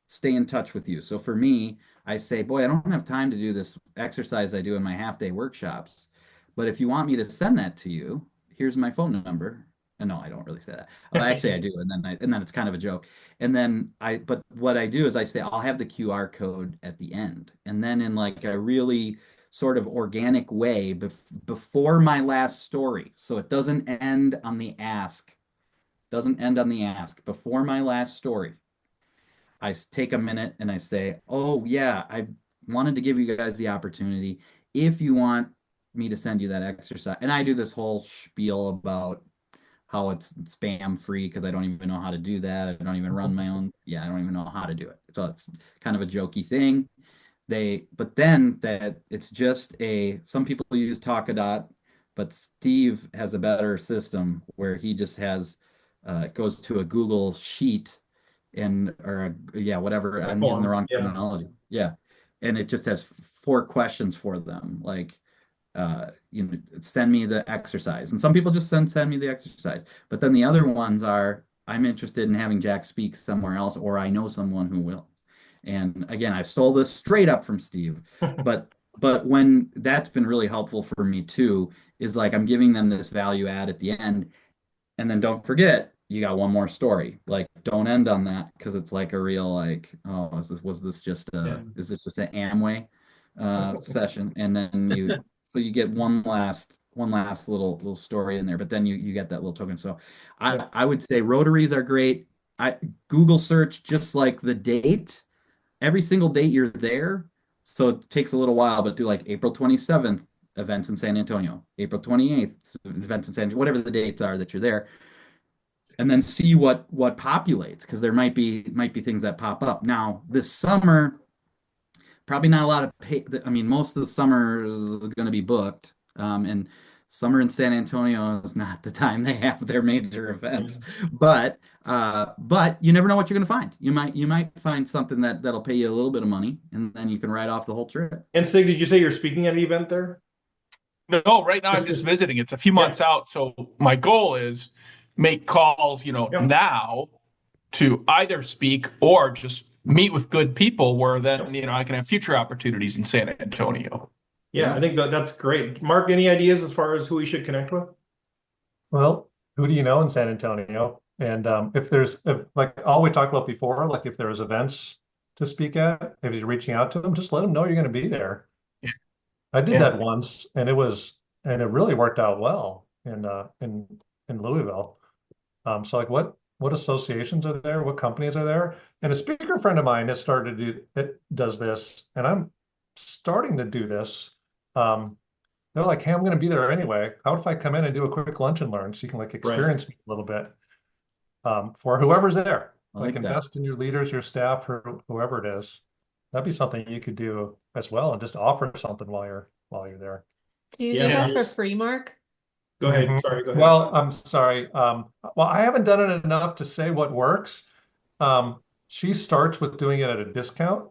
stay in touch with you. So for me, I say, boy, I don't have time to do this exercise I do in my half-day workshops, but if you want me to send that to you, here's my phone number. And no, I don't really say that. Actually, I do, and then it's kind of a joke. But what I do is I say I'll have the QR code at the end, and then in like a really sort of organic way before my last story, so it doesn't end on the ask. Doesn't end on the ask. Before my last story, I take a minute and I say, "Oh yeah, I wanted to give you guys the opportunity. If you want me to send you that exercise," and I do this whole spiel about how it's spam free because I don't even know how to do that. I don't even run my own. Yeah, I don't even know how to do it. So it's kind of a jokey thing. But then that it's just some people use Talkadot, but Steve has a better system where he just it goes to a Google sheet yeah, whatever.
A
I'm using the
form.
wrong
Yeah.
terminology. Yeah. And it just has 4 questions for them. Like, send me the exercise. And some people just send me the exercise. But then the other ones are, I'm interested in having Jack speak somewhere else, or I know someone who will. And again, I stole this straight up from Steve. But when that's been really helpful for me too, is like I'm giving them this value add at the end. And then don't forget, you got one more story. Like, don't end on that, because it's like a real like, oh, was this just
Yeah.
is this just an Amway session? And then you get one last little story in there, but then you get that little token. So
Yeah.
I would say Rotaries are great. I Google search just like the date, every single date you're there. So it takes a little while, but do like April 27th events in San Antonio, April 28th events in San Antonio, whatever the dates are that you're there, and then see what populates, because there might be things that pop up. Now this summer, probably not a lot of I mean, most of the summer is going to be booked, and summer in San Antonio is not the time they have their major events. But you never know what you're going to find. You might find something that'll pay you a little bit of money, and then you can write off the whole trip.
And Sig, did you say you're speaking at an event there?
No, right now I'm just visiting. It's a few months out. So my goal is make calls,
Yep.
now to either speak or just meet with good people where then, I can have future opportunities in San Antonio.
Yeah, I think that's great. Mark, any ideas as far as who we should connect with?
Well, who do you know in San Antonio? And like all we talked about before, like if there's events to speak at, if you're reaching out to them, just let them know you're going to be there.
Yeah.
I did
Yeah.
that once, and it really worked out well in Louisville. So like what associations are there? What companies are there? And a speaker friend of mine has does this, and I'm starting to do this. they're like, hey, I'm going to be there anyway. How if I come in and do a quick lunch and learn so you can like
Right.
experience me a little bit for whoever's there.
I
Like
like that.
invest in your leaders, your staff, or whoever it is. That'd be something you could do as well and just offer something while you're there.
Do you do
Yeah.
that for free, Mark?
Go ahead.
Mhm.
Sorry, go ahead.
Well, I'm sorry. Well, I haven't done it enough to say what works. She starts with doing it at a discount.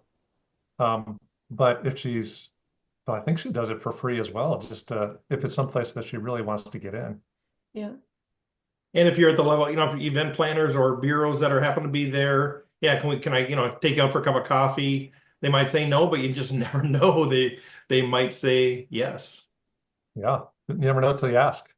Um, but but I think she does it for free as well, just if it's someplace that she really wants to get in.
Yeah.
And if you're at the level, if event planners or bureaus that are happen to be there, yeah, can I, take you out for a cup of coffee? They might say no, but you just never know. They might say yes.
Yeah, you never know till you ask.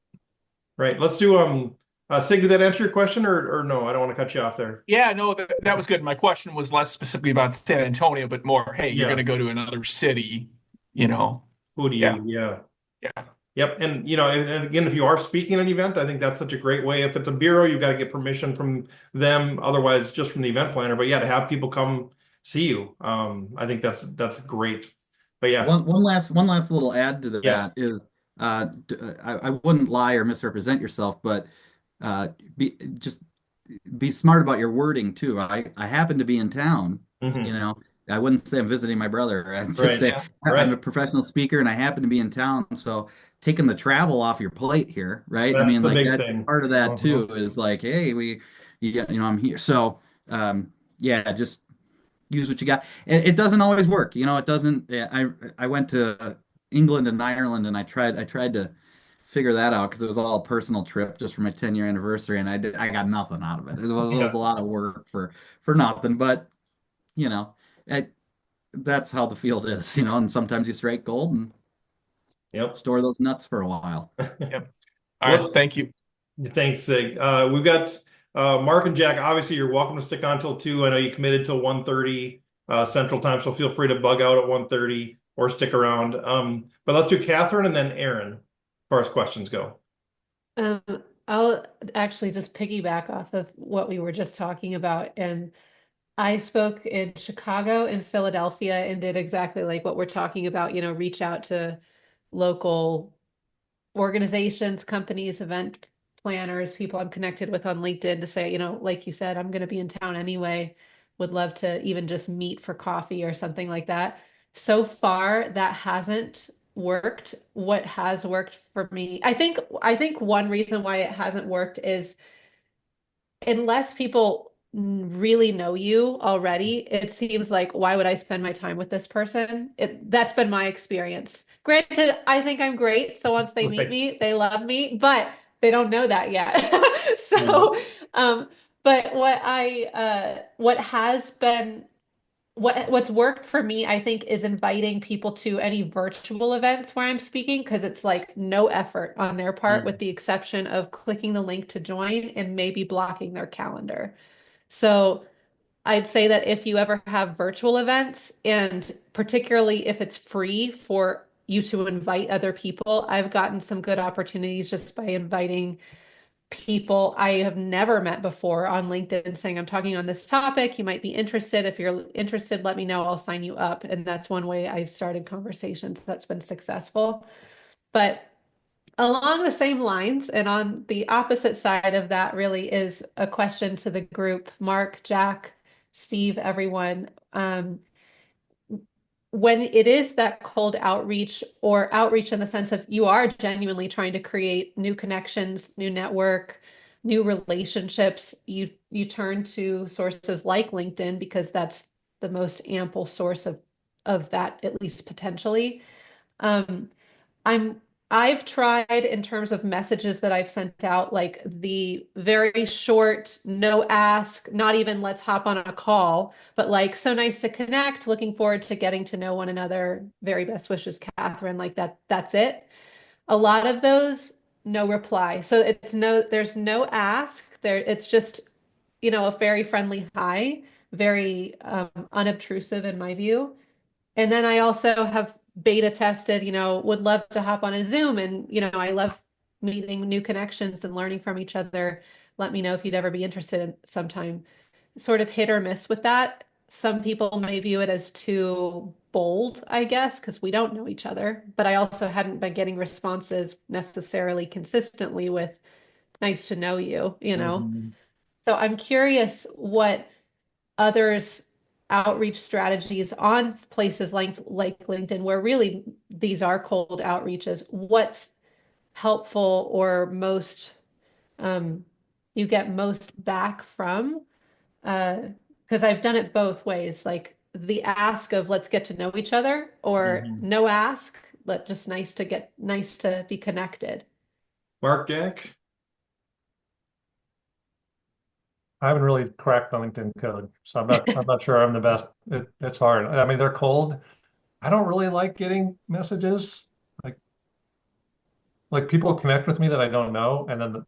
Right. Let's do Sig, did that answer your question or no? I don't want to cut you off there.
Yeah, no, that was good. My question was less specifically about San Antonio, but more, hey, you're
Yeah.
going to go to another city, you know.
Who do
Yeah.
you? Yeah.
Yeah.
Yep. And and again, if you are speaking at an event, I think that's such a great way. If it's a bureau, you've got to get permission from them. Otherwise, just from the event planner. But yeah, to have people come see you, I think that's great. But yeah,
One last little add to
yeah,
that is I wouldn't lie or misrepresent yourself, but just be smart about your wording too. I happen to be in town,
hmm
you know. I wouldn't say I'm visiting my brother. I'd just
right,
say
Yeah.
I'm a
right.
professional speaker and I happen to be in town. So taking the travel off your plate here, right? I
That's
mean,
the
like
big
that's
thing.
part of that
Mhm.
too, is like, hey, I'm here. So yeah, just use what you got. It doesn't always work. It doesn't. I went to England and Ireland and I tried to figure that out because it was all a personal trip just for my 10-year anniversary and I got nothing out of it. It was
Yeah.
a lot of work for nothing, but you know, it, that's how the field is, and sometimes you strike gold and
Yep.
store those nuts for a while.
Yep. All
Well,
right. Thank you.
thanks, Sig. We've got Mark and Jack. Obviously, you're welcome to stick on till 2. I know you committed till 1:30 Central Time, so feel free to bug out at 1:30 or stick around. But let's do Catherine and then Aaron, as far as questions go.
Um, I'll actually just piggyback off of what we were just talking about. And I spoke in Chicago and Philadelphia and did exactly like what we're talking about, reach out to local organizations, companies, event planners, people I'm connected with on LinkedIn to say, like you said, I'm going to be in town anyway. Would love to even just meet for coffee or something like that. So far, that hasn't worked. What has worked for me, I think one reason why it hasn't worked is unless people really know you already, it seems like why would I spend my time with this person? That's been my experience. Granted, I think I'm great, so once they meet
Right.
me, they love me, but they don't know that yet.
Yeah.
So, but what has been what's worked for me, I think, is inviting people to any virtual events where I'm speaking because it's like no effort on their part, with
Mm.
the exception of clicking the link to join and maybe blocking their calendar. So I'd say that if you ever have virtual events, and particularly if it's free for you to invite other people, I've gotten some good opportunities just by inviting people I have never met before on LinkedIn saying, I'm talking on this topic. You might be interested. If you're interested, let me know. I'll sign you up. And that's one way I've started conversations that's been successful. But along the same lines, and on the opposite side of that, really is a question to the group, Mark, Jack, Steve, everyone. When it is that cold outreach, or outreach in the sense of you are genuinely trying to create new connections, new network, new relationships, you turn to sources like LinkedIn because that's the most ample source of that, at least potentially. Um, I'm I've tried in terms of messages that I've sent out, like the very short, no ask, not even let's hop on a call, but like so nice to connect, looking forward to getting to know one another. Very best wishes, Catherine. Like that's it. A lot of those, no reply. So there's no ask there. It's just, a very friendly hi, very unobtrusive in my view. And then I also have beta tested, would love to hop on a Zoom, and, I love meeting new connections and learning from each other. Let me know if you'd ever be interested in sometime. Sort of hit or miss with that. Some people may view it as too bold, I guess, because we don't know each other. But I also hadn't been getting responses necessarily consistently with nice to know you, you know?
Mhm.
So I'm curious what others outreach strategies on places like LinkedIn, where really these are cold outreaches, what's helpful or most um, you get most back from because I've done it both ways, like the ask of let's get to know each other, or
Mhm.
no ask, but just nice to be connected.
Mark, Jack?
I haven't really cracked the LinkedIn code, so I'm not sure I'm the best. It's hard. I mean, they're cold. I don't really like getting messages like people connect with me that I don't know, and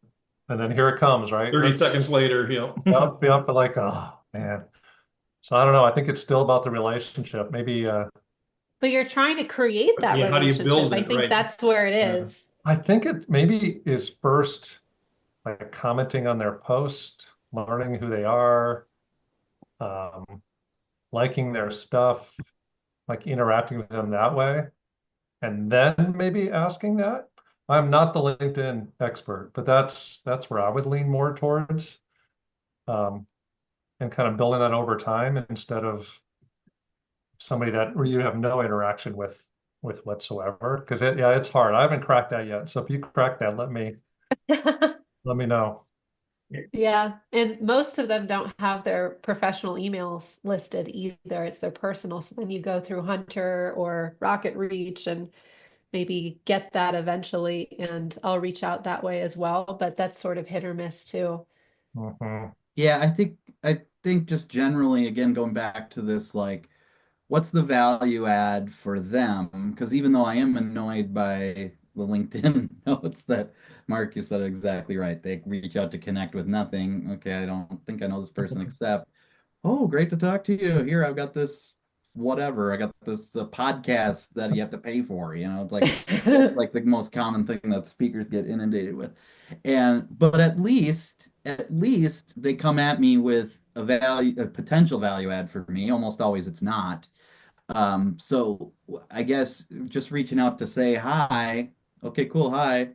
then here it comes, right?
30 seconds later, you know.
Be up for like, oh man. So I don't know. I think it's still about the relationship. Maybe
But you're trying to create that
Yeah, how do you
relationship.
build
I
it,
think
right?
that's where it
Yeah.
is.
I think it maybe is first like commenting on their post, learning who they are, um, liking their stuff, like interacting with them that way, and then maybe asking that. I'm not the LinkedIn expert, but that's where I would lean more towards, um, and kind of building that over time instead of somebody that where you have no interaction with whatsoever. Because it's hard. I haven't cracked that yet. So if you crack that, let me know.
Yeah, and most of them don't have their professional emails listed either. It's their personal. So then you go through Hunter or Rocket Reach and maybe get that eventually, and I'll reach out that way as well, but that's sort of hit or miss too.
Mhm.
Yeah, I think just generally, again, going back to this, like, what's the value add for them? Because even though I am annoyed by the LinkedIn notes that Mark, you said it exactly right. They reach out to connect with nothing. Okay, I don't think I know this person except, oh, great to talk to you. Here, I've got this whatever. I got this podcast that you have to pay for. It's like that's like the most common thing that speakers get inundated with. But at least they come at me with a potential value add for me. Almost always it's not. So I guess just reaching out to say hi, okay, cool, hi,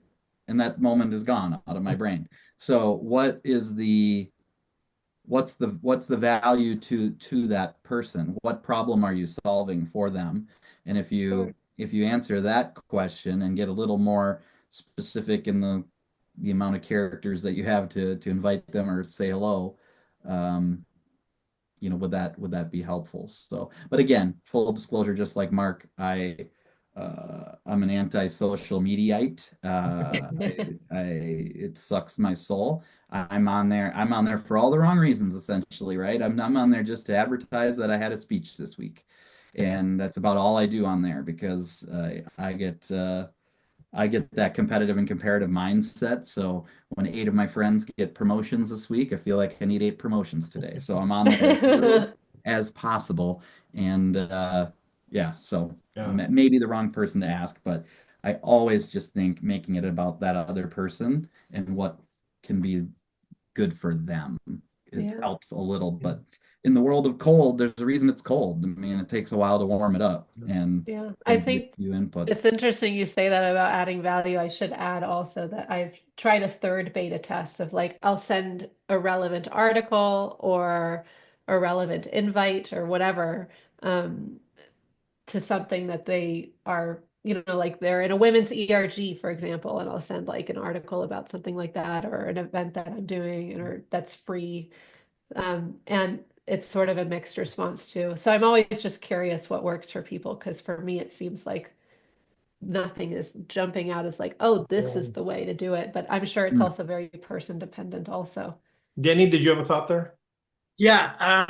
and that moment is gone out of my brain. So what's the value to that person? What problem are you solving for them? And if
Sure.
you answer that question and get a little more specific in the amount of characters that you have to invite them or say hello, um, would that be helpful? So, but again, full disclosure, just like Mark, I'm an anti-social mediaite. It sucks my soul. I'm on there for all the wrong reasons, essentially, right? I'm on there just to advertise that I had a speech this week, and that's about all I do on there because I get that competitive and comparative mindset. So when 8 of my friends get promotions this week, I feel like I need 8 promotions today. So I'm on there as little as possible. And yeah, so
Yeah.
maybe the wrong person to ask, but I always just think making it about that other person and what can be good for them. It
Yeah.
helps a little, but in the world of cold, there's a reason it's cold. I mean, it takes a while to warm it up and
Yeah. I
give you
think
input.
it's interesting you say that about adding value. I should add also that I've tried a third beta test of like I'll send a relevant article or a relevant invite or whatever um, to something that they are, like they're in a women's ERG, for example, and I'll send like an article about something like that or an event that I'm doing or that's free. And it's sort of a mixed response too. So I'm always just curious what works for people because for me it seems like nothing is jumping out as like, oh, this is the way to do it. But I'm sure it's
Hmm.
also very person dependent also.
Denny, did you have a thought there?
Yeah,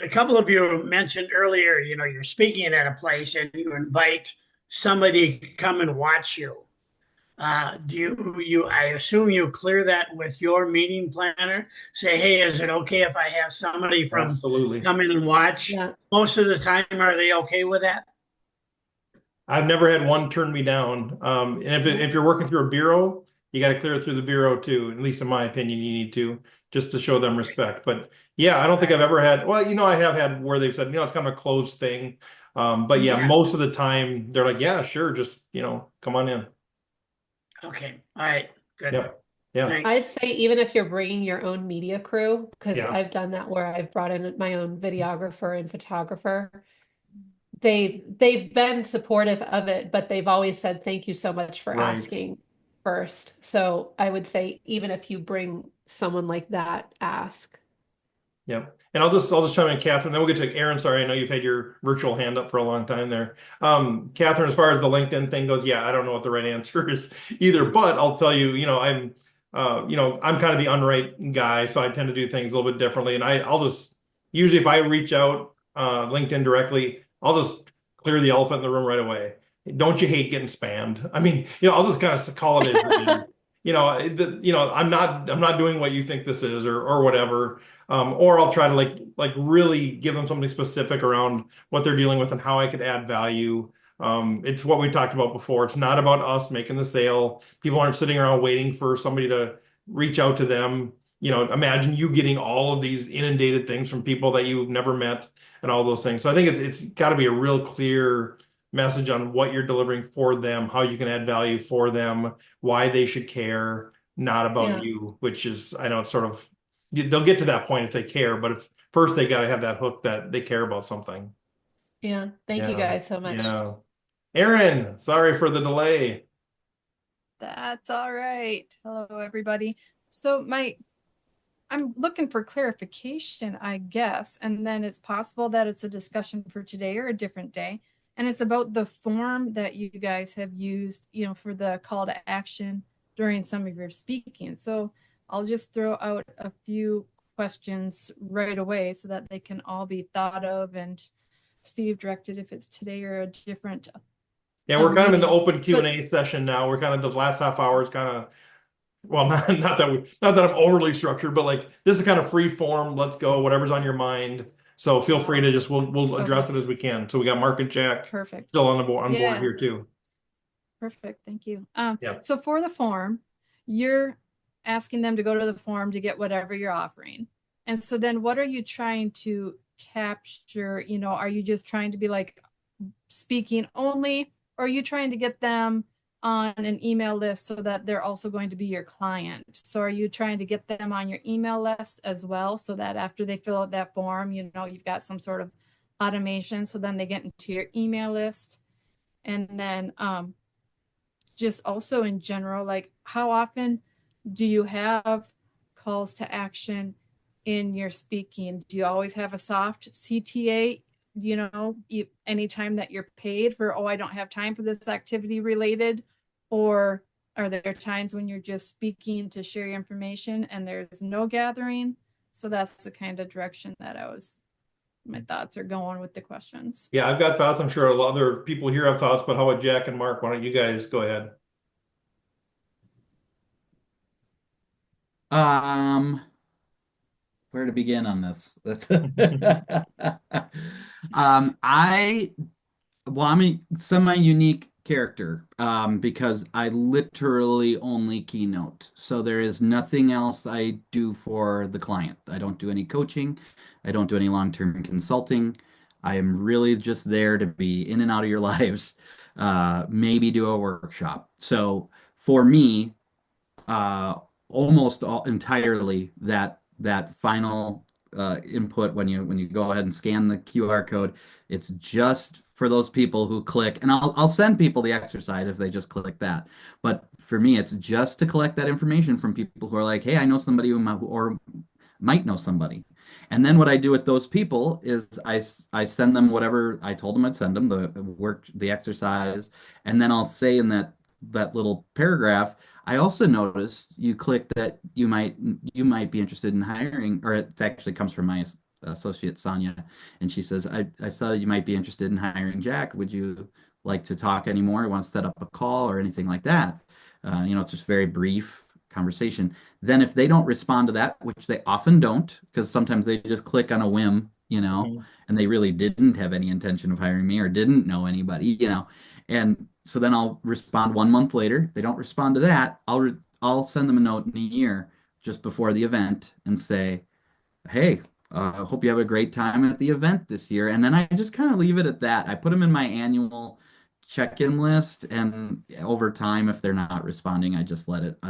a couple of you mentioned earlier, you're speaking at a place and you invite somebody to come and watch you. I assume you clear that with your meeting planner? Say, hey, is it okay if I have somebody from
Absolutely.
come in and watch?
Yeah.
Most of the time, are they okay with that?
I've never had one turn me down. And if you're working through a bureau, you got to clear it through the bureau too. At least in my opinion, you need to, just to show them respect. But yeah, I don't think I've ever had, well, I have had where they've said, it's kind of a closed thing. But yeah,
Yeah.
most of the time they're like, yeah, sure, just, come on in.
Okay. All right. Good.
Yep. Yeah.
I'd
Thanks.
say even if you're bringing your own media crew, because
Yeah.
I've done that where I've brought in my own videographer and photographer, they've been supportive of it, but they've always said thank you so much for
Right.
asking first. So I would say even if you bring someone like that, ask.
Yep. And I'll just chime in, Catherine, then we'll get to Aaron. Sorry, I know you've had your virtual hand up for a long time there. Catherine, as far as the LinkedIn thing goes, yeah, I don't know what the right answer is either, but I'll tell you, I'm kind of the unright guy, so I tend to do things a little bit differently. And I'll just usually if I reach out LinkedIn directly, I'll just clear the elephant in the room right away. Don't you hate getting spammed? I mean, I'll just kind of call it as it is. I'm not doing what you think this is or whatever. Or I'll try to like really give them something specific around what they're dealing with and how I could add value. It's what we talked about before. It's not about us making the sale. People aren't sitting around waiting for somebody to reach out to them. Imagine you getting all of these inundated things from people that you've never met and all those things. So I think it's got to be a real clear message on what you're delivering for them, how you can add value for them, why they should care, not about
Yeah.
you, which is, I know it's sort of, they'll get to that point if they care, but if first they got to have that hook that they care about something.
Yeah. Thank you
Yeah.
guys so much.
Yeah. Aaron, sorry for the delay.
That's all right. Hello, everybody. So I'm looking for clarification, I guess, and then it's possible that it's a discussion for today or a different day. And it's about the form that you guys have used, for the call to action during some of your speaking. So I'll just throw out a few questions right away so that they can all be thought of, and Steve directed if it's today or a different.
Yeah, we're kind of in the
meeting.
open Q&A session now. We're kind of the last half hour is kind of, well, not that I'm overly structured, but like this is kind of free form. Let's go, whatever's on your mind. So feel free to just we'll address it as we can. So we got Mark and Jack
Perfect.
still on board
Yeah.
here too.
Perfect. Thank you.
Yeah.
So for the form, you're asking them to go to the form to get whatever you're offering. And so then what are you trying to capture? Are you just trying to be like speaking only, or are you trying to get them on an email list so that they're also going to be your client? So are you trying to get them on your email list as well, so that after they fill out that form, you've got some sort of automation, so then they get into your email list? And then just also in general, like how often do you have calls to action in your speaking? Do you always have a soft CTA? Anytime that you're paid for, I don't have time for this activity related, or are there times when you're just speaking to share your information and there's no gathering? So that's the kind of direction that my thoughts are going with the questions.
Yeah, I've got thoughts. I'm sure a lot of other people here have thoughts, but how about Jack and Mark? Why don't you guys go ahead?
Where to begin on this? I'm a semi-unique character because I literally only keynote. So there is nothing else I do for the client. I don't do any coaching. I don't do any long-term consulting. I am really just there to be in and out of your lives, maybe do a workshop. So for me, almost entirely that final input when you go ahead and scan the QR code, it's just for those people who click, and I'll send people the exercise if they just click that. But for me, it's just to collect that information from people who are like, hey, I know somebody or might know somebody. And then what I do with those people is I send them whatever I told them I'd send them, the exercise, and then I'll say in that little paragraph, I also noticed you clicked that you might be interested in hiring, or it actually comes from my associate Sonia, and she says, I saw that you might be interested in hiring Jack. Would you like to talk anymore? Want to set up a call or anything like that? It's just very brief conversation. Then if they don't respond to that, which they often don't, because sometimes they just click on a whim, and they really didn't have any intention of hiring me or didn't know anybody, and so then I'll respond 1 month later. If they don't respond to that, I'll send them a note in a year just before the event and say, hey, hope you have a great time at the event this year. And then I just kind of leave it at that. I put them in my annual check-in list, and over time, if they're not responding, I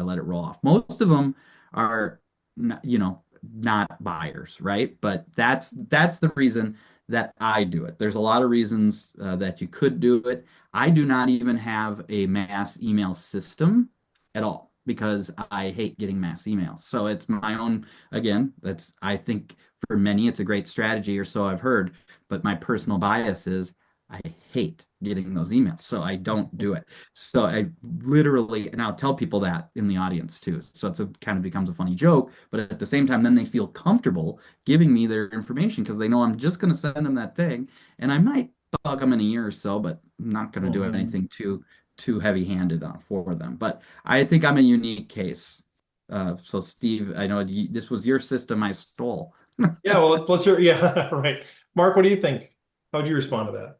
let it roll off. Most of them are, not buyers, right? But that's the reason that I do it. There's a lot of reasons that you could do it. I do not even have a mass email system at all because I hate getting mass emails. So it's my own, again, I think for many, it's a great strategy, or so I've heard. But my personal bias is I hate getting those emails, so I don't do it. So I literally, and I'll tell people that in the audience too. So kind of becomes a funny joke, but at the same time, then they feel comfortable giving me their information because they know I'm just going to send them that thing, and I might bug them in a year or so, but I'm not going to do anything too heavy-handed for them. But I think I'm a unique case. So Steve, I know this was your system I stole.
Yeah, well, let's hear. Yeah, right. Mark, what do you think? How would you respond to that?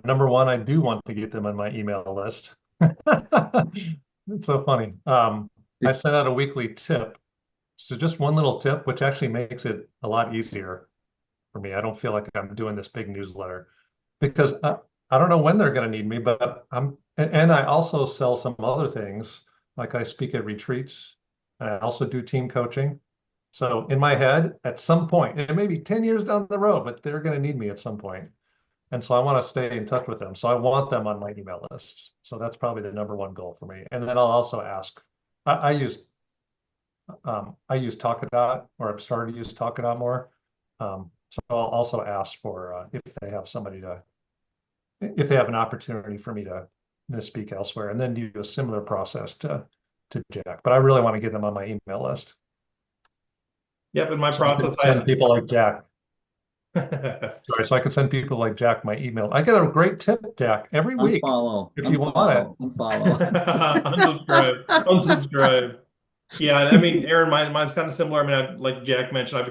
Number one, I do want to get them on my email list. It's so funny. I sent out a weekly tip. So just one little tip, which actually makes it a lot easier for me. I don't feel like I'm doing this big newsletter because I don't know when they're going to need me, but and I also sell some other things. Like I speak at retreats. I also do team coaching. So in my head, at some point, it may be 10 years down the road, but they're going to need me at some point. And so I want to stay in touch with them. So I want them on my email list. So that's probably the number one goal for me. And then I'll also ask, I use Talkadot, or I've started to use Talkadot more. So I'll also ask for if they have if they have an opportunity for me to speak elsewhere, and then do a similar process to Jack. But I really want to get them on my email list.
Yep, in my
So I could
process,
send people like Jack. Sorry, so I could send people like Jack my email. I get a great tip, Jack, every week. If you want it.
Unfollow.
Unsubscribe. Yeah, I mean, Aaron, mine's kind of similar. I mean, like Jack mentioned,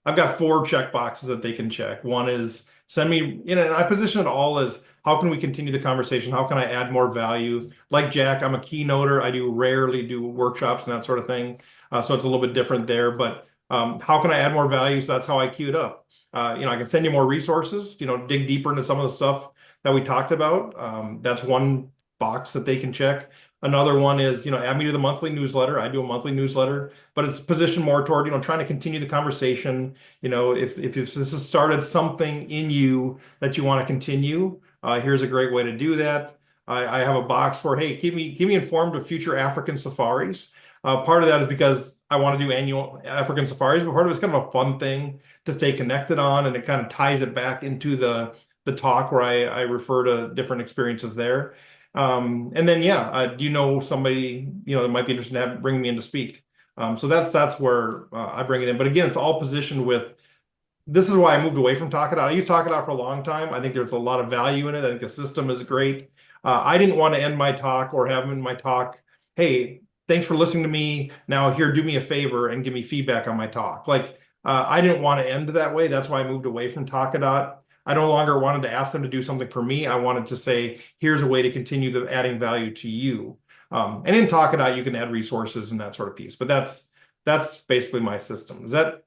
I've got 4 check boxes that they can check. One is send me, and I position it all as how can we continue the conversation? How can I add more value? Like Jack, I'm a keynoter. I rarely do workshops and that sort of thing. So it's a little bit different there, but how can I add more value? So that's how I queue it up. I can send you more resources, dig deeper into some of the stuff that we talked about. That's one box that they can check. Another one is, add me to the monthly newsletter. I do a monthly newsletter, but it's positioned more toward, trying to continue the conversation. If this has started something in you that you want to continue, here's a great way to do that. I have a box for, hey, keep me informed of future African safaris. Part of that is because I want to do annual African safaris, but part of it's kind of a fun thing to stay connected on, and it kind of ties it back into the talk where I refer to different experiences there. And then, do you know somebody, that might be interested in bringing me in to speak? So that's where I bring it in. But again, it's all positioned with, this is why I moved away from Talkadot. I used Talkadot for a long time. I think there's a lot of value in it. I think the system is great. I didn't want to end my talk or have in my talk, hey, thanks for listening to me. Now here, do me a favor and give me feedback on my talk. I didn't want to end that way. That's why I moved away from Talkadot. I no longer wanted to ask them to do something for me. I wanted to say, here's a way to continue adding value to you. And in Talkadot, you can add resources and that sort of piece. But that's basically my system. Does that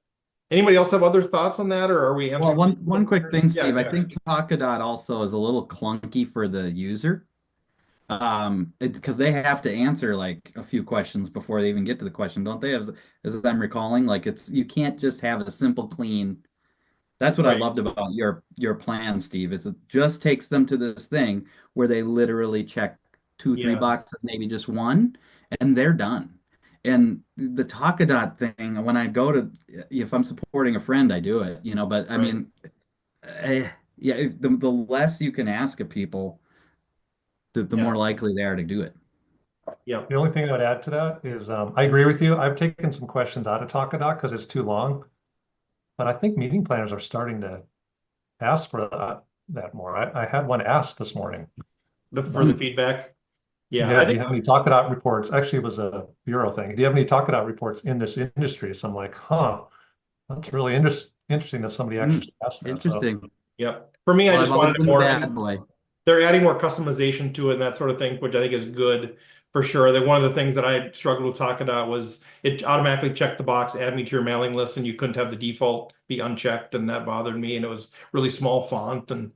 anybody else have other thoughts on that, or are we answering?
Well, one quick thing, Steve.
Yeah.
I think Talkadot also is a little clunky for the user. Because they have to answer like a few questions before they even get to the question, don't they? As I'm recalling, you can't just have a simple clean. That's what I loved about your plan, Steve, is it just takes them to this thing where they literally check 2-3 boxes, maybe just one, and they're done. And the Talkadot thing, when I go to, if I'm supporting a friend, I do it, but I mean, the less you can ask of people, the more likely they are to do it.
Yeah.
The only thing I would add to that is I agree with you. I've taken some questions out of Talkadot because it's too long. But I think meeting planners are starting to ask for that more. I had one asked this morning.
For the feedback?
Yeah. Do you have any Talkadot reports? Actually, it was a bureau thing. Do you have any Talkadot reports in this industry? So I'm like, that's really interesting that somebody actually asked that.
Interesting.
So.
Yep. For me, I just wanted more.
Bad boy.
They're adding more customization to it and that sort of thing, which I think is good. for sure. That one of the things that I struggled with talking about was it automatically checked the box, add me to your mailing list, and you couldn't have the default be unchecked, and that bothered me. And it was really small font. And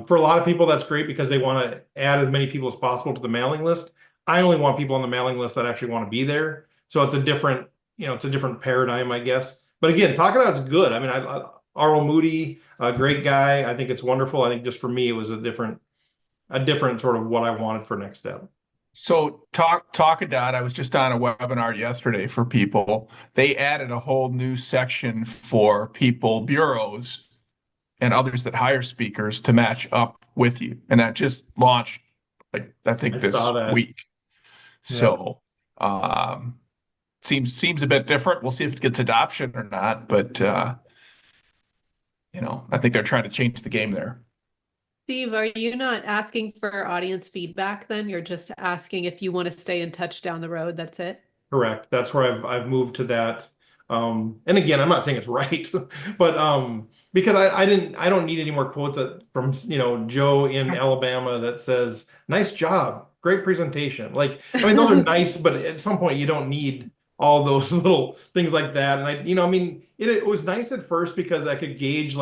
for a lot of people, that's great because they want to add as many people as possible to the mailing list. I only want people on the mailing list that actually want to be there. So it's a different, it's a different paradigm, I guess. But again, talking about it's good. I mean, Arlo Moody, a great guy. I think it's wonderful. I think just for me, it was a different sort of what I wanted for next step.
So Talkadot, I was just on a webinar yesterday for people. They added a whole new section for people, bureaus, and others that hire speakers to match up with you. And that just launched, like, I think this week.
Yeah.
So seems a bit different. We'll see if it gets adoption or not. But I think they're trying to change the game there.
Steve, are you not asking for audience feedback then? You're just asking if you want to stay in touch down the road. That's it?
Correct. That's where I've moved to that. And again, I'm not saying it's right, but because I don't need any more quotes from Joe in Alabama that says, "Nice job, great presentation." Like, I mean, those are nice, but at some point you don't need all those little things like that. And it was nice at first because I could gauge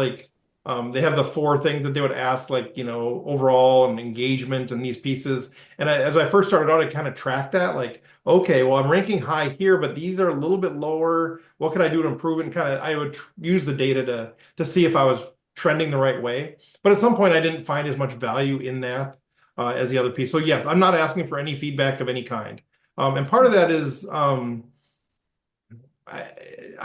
they have the 4 things that they would ask, overall and engagement and these pieces. And as I first started out, I kind of tracked that, okay, well, I'm ranking high here, but these are a little bit lower. What could I do to improve it? And I would use the data to see if I was trending the right way. But at some point, I didn't find as much value in that as the other piece. So yes, I'm not asking for any feedback of any kind. And part of that is I'm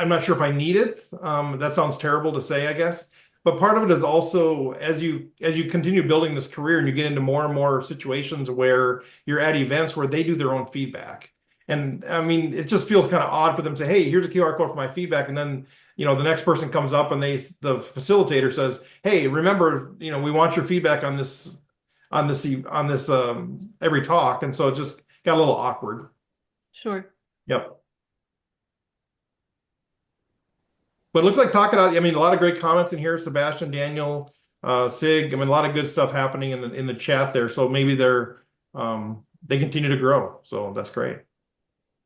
not sure if I need it. That sounds terrible to say, I guess. But part of it is also as you continue building this career and you get into more and more situations where you're at events where they do their own feedback. And I mean, it just feels kind of odd for them to say, "Hey, here's a QR code for my feedback." And then, the next person comes up and the facilitator says, "Hey, remember, we want your feedback on this every talk." And so it just got a little awkward.
Sure.
Yep. But it looks like Talkadot, I mean, a lot of great comments in here. Sebastian, Daniel, Sig, I mean, a lot of good stuff happening in the chat there. So maybe they continue to grow. So that's great.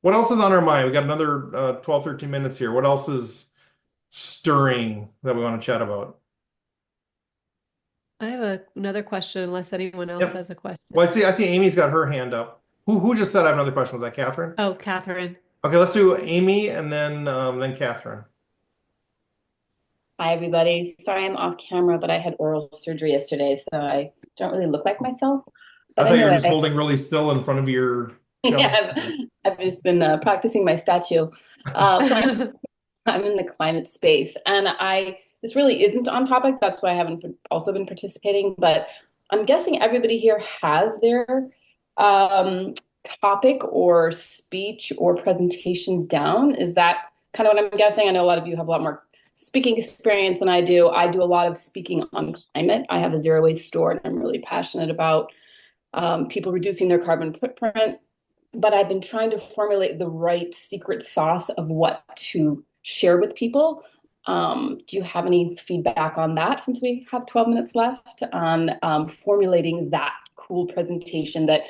What else is on our mind? We got another 12, 13 minutes here. What else is stirring that we want to chat about?
I have another question unless anyone else has a question.
Well, I see Amy's got her hand up. Who just said I have another question? Was that Catherine?
Oh, Catherine.
Okay, let's do Amy and then Catherine.
Hi, everybody. Sorry I'm off camera, but I had oral surgery yesterday, so I don't really look like myself. But
I thought you were just holding really still in front of your...
Yeah, I've just been practicing my statue. So I'm in the climate space, and this really isn't on topic. That's why I haven't also been participating, but I'm guessing everybody here has their topic or speech or presentation down. Is that kind of what I'm guessing? I know a lot of you have a lot more speaking experience than I do. I do a lot of speaking on climate. I have a zero waste store, and I'm really passionate about people reducing their carbon footprint. But I've been trying to formulate the right secret sauce of what to share with people. Do you have any feedback on that, since we have 12 minutes left, on formulating that cool presentation that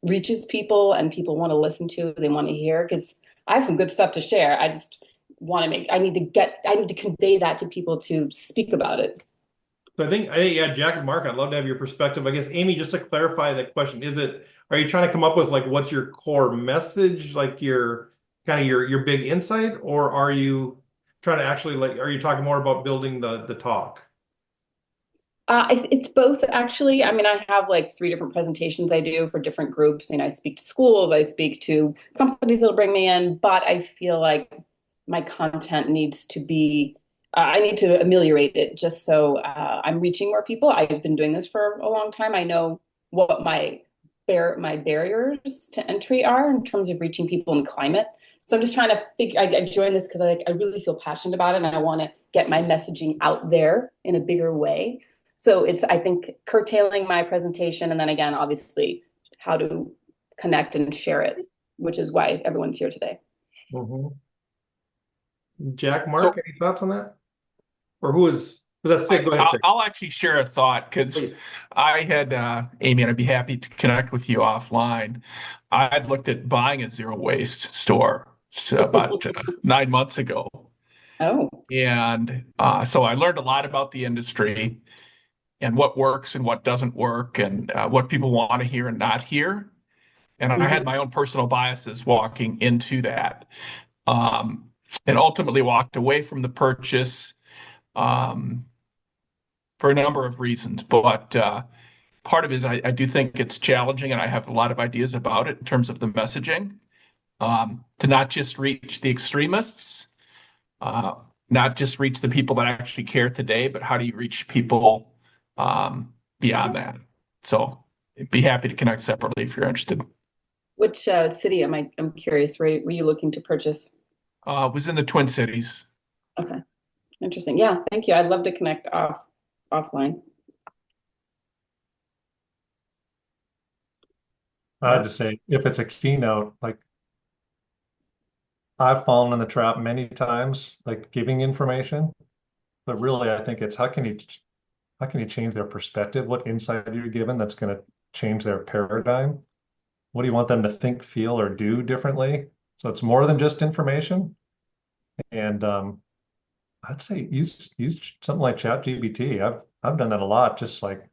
reaches people and people want to listen to, they want to hear? Because I have some good stuff to share. I just I need to convey that to people to speak about it.
So I think, yeah, Jack and Mark, I'd love to have your perspective. I guess, Amy, just to clarify that question, are you trying to come up with what's your core message, your big insight, or are you trying to actually are you talking more about building the talk?
It's both, actually. I mean, I have 3 different presentations I do for different groups. I speak to schools, I speak to companies that'll bring me in, but I feel like my content needs to be, I need to ameliorate it just so I'm reaching more people. I've been doing this for a long time. I know what my barriers to entry are in terms of reaching people in climate. So I'm just trying to figure, I joined this because I really feel passionate about it, and I want to get my messaging out there in a bigger way. So it's, I think, curtailing my presentation, and then again, obviously, how to connect and share it, which is why everyone's here today.
Mm-hmm. Jack, Mark, any thoughts on that? Or who is That's Sid. Go ahead, Sid.
I'll actually share a thought because
Please.
I had, Amy, and I'd be happy to connect with you offline. I had looked at buying a zero waste store about 9 months ago.
Oh,
And so I learned a lot about the industry and what works and what doesn't work and what people want to hear and not hear. And I had
mhm.
my own personal biases walking into that, um, and ultimately walked away from the purchase um, for a number of reasons. But part of it is I do think it's challenging, and I have a lot of ideas about it in terms of the messaging, to not just reach the extremists, uh, not just reach the people that actually care today, but how do you reach people beyond that? So I'd be happy to connect separately if you're interested.
Which city I'm curious, were you looking to purchase?
Was in the Twin Cities.
Okay, interesting. Yeah, thank you. I'd love to connect offline.
I'd just say if it's a keynote, like I've fallen in the trap many times, like giving information, but really I think it's how can you change their perspective? What insight are you given that's going to change their paradigm? What do you want them to think, feel, or do differently? So it's more than just information. And I'd say use something like ChatGPT. I've done that a lot. Just like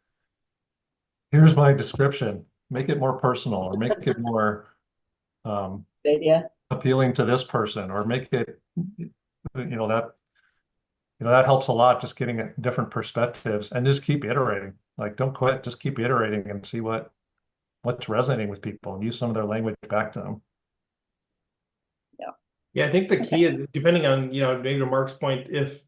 here's my description. Make it more personal, or make it more um,
Good idea.
appealing to this person, or make it that that helps a lot. Just getting different perspectives and just keep iterating. Like don't quit. Just keep iterating and see what's resonating with people and use some of their language back to them.
Yeah.
Yeah, I think the key is depending on, maybe to Mark's point, if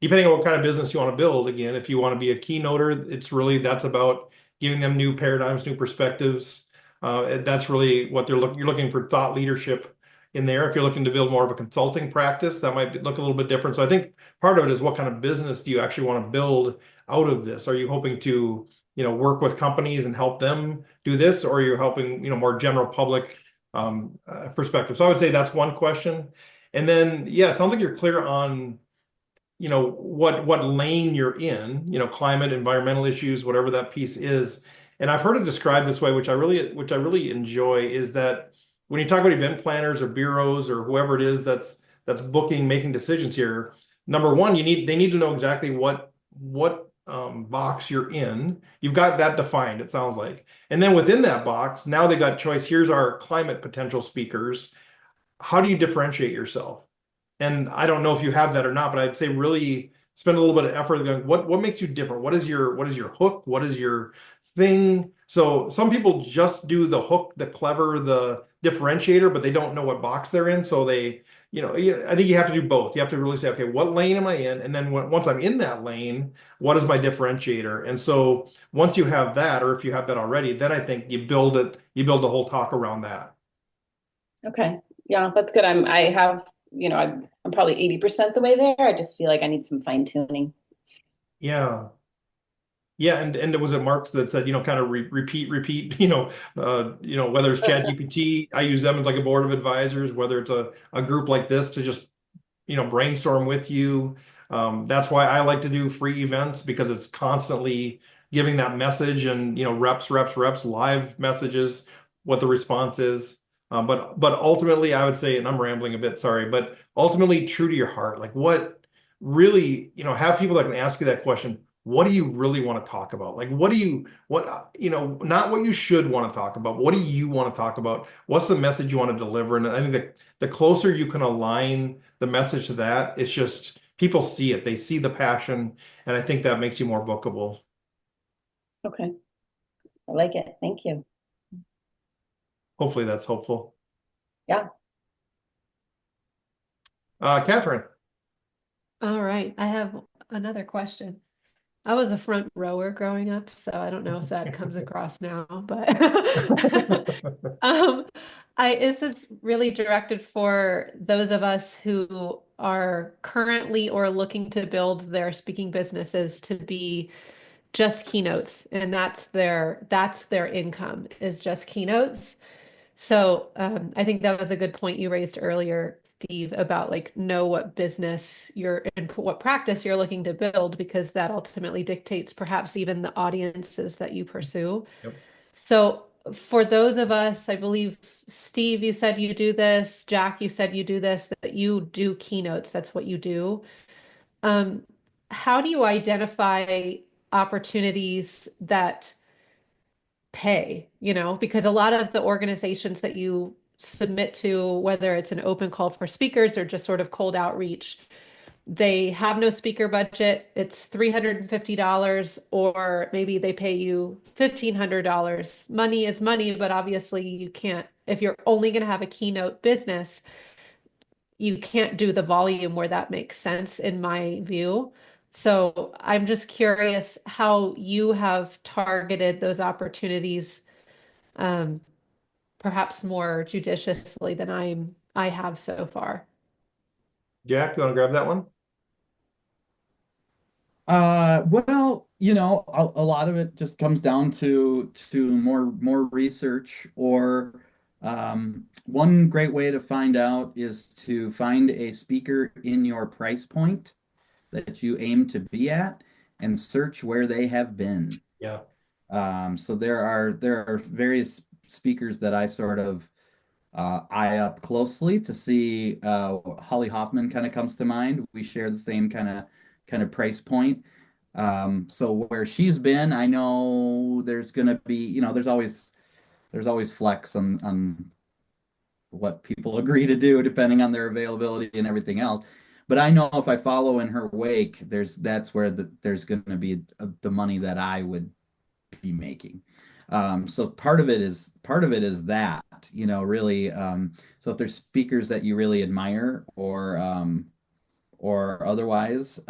depending on what kind of business you want to build, again, if you want to be a keynoter, that's about giving them new paradigms, new perspectives. That's really what you're looking for thought leadership in there. If you're looking to build more of a consulting practice, that might look a little bit different. So I think part of it is what kind of business do you actually want to build out of this? Are you hoping to, work with companies and help them do this, or are you helping, more general public perspective? So I would say that's one question. And then, yeah, it sounds like you're clear on, what lane you're in, climate, environmental issues, whatever that piece is. And I've heard it described this way, which I really enjoy, is that when you talk about event planners or bureaus or whoever it is that's booking, making decisions here, number one, they need to know exactly what box you're in. You've got that defined, it sounds like. And then within that box, now they've got choice. Here's our climate potential speakers. How do you differentiate yourself? And I don't know if you have that or not, but I'd say really spend a little bit of effort going, what makes you different? What is your hook? What is your thing? So some people just do the hook, the clever, the differentiator, but they don't know what box they're in. So I think you have to do both. You have to really say, okay, what lane am I in? And then once I'm in that lane, what is my differentiator? And so once you have that, or if you have that already, then I think you build the whole talk around that.
Okay. Yeah, that's good. I'm probably 80% the way there. I just feel like I need some fine tuning.
Yeah. Yeah, and was it Marx that said, kind of repeat, whether it's ChatGPT, I use them as like a board of advisors, whether it's a group like this to just, brainstorm with you. That's why I like to do free events, because it's constantly giving that message and, reps, live messages, what the response is. But ultimately, I would say, and I'm rambling a bit, sorry, but ultimately true to your heart, like what really, have people that can ask you that question. What do you really want to talk about? Like, not what you should want to talk about. What do you want to talk about? What's the message you want to deliver? And I think that the closer you can align the message to that, it's just people see it. They see the passion. And I think that makes you more bookable.
Okay. I like it. Thank you.
Hopefully that's helpful.
Yeah.
Catherine.
All right. I have another question. I was a front rower growing up, so I don't know if that comes across now, but this is really directed for those of us who are currently or looking to build their speaking businesses to be just keynotes, and that's their income is just keynotes. So I think that was a good point you raised earlier, Steve, about like know what business you're and what practice you're looking to build, because that ultimately dictates perhaps even the audiences that you pursue.
Yep.
So for those of us, I believe, Steve, you said you do this, Jack, you said you do this, that you do keynotes, that's what you do. Um, how do you identify opportunities that pay, because a lot of the organizations that you submit to, whether it's an open call for speakers or just sort of cold outreach, they have no speaker budget. It's $350, or maybe they pay you $1,500. Money is money, but obviously you can't, if you're only going to have a keynote business, you can't do the volume where that makes sense, in my view. So I'm just curious how you have targeted those opportunities, um, perhaps more judiciously than I have so far.
Jack, you want to grab that one?
Well, a lot of it just comes down to more research, or one great way to find out is to find a speaker in your price point that you aim to be at and search where they have been.
Yeah.
So there are various speakers that I sort of eye up closely to see. Holly Hoffman kind of comes to mind. We share the same kind of price point. So where she's been, I know there's gonna be, there's always flex on what people agree to do depending on their availability and everything else. But I know if I follow in her wake, that's where there's going to be the money that I would be making. So part of it is that, really. So if there's speakers that you really admire, or otherwise,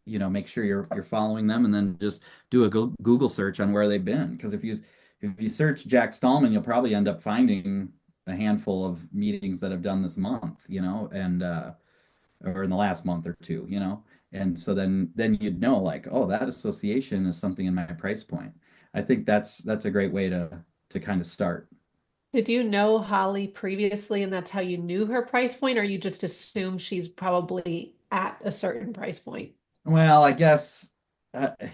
make sure you're following them, and then just do a Google search on where they've been. Because if you search Jack Stallman, you'll probably end up finding a handful of meetings that I've done this month, and or in the last month or two, and so then you'd know, like, oh, that association is something in my price point. I think that's a great way to kind of start.
Did you know Holly previously, and that's how you knew her price point, or you just assume she's probably at a certain price point?
Well,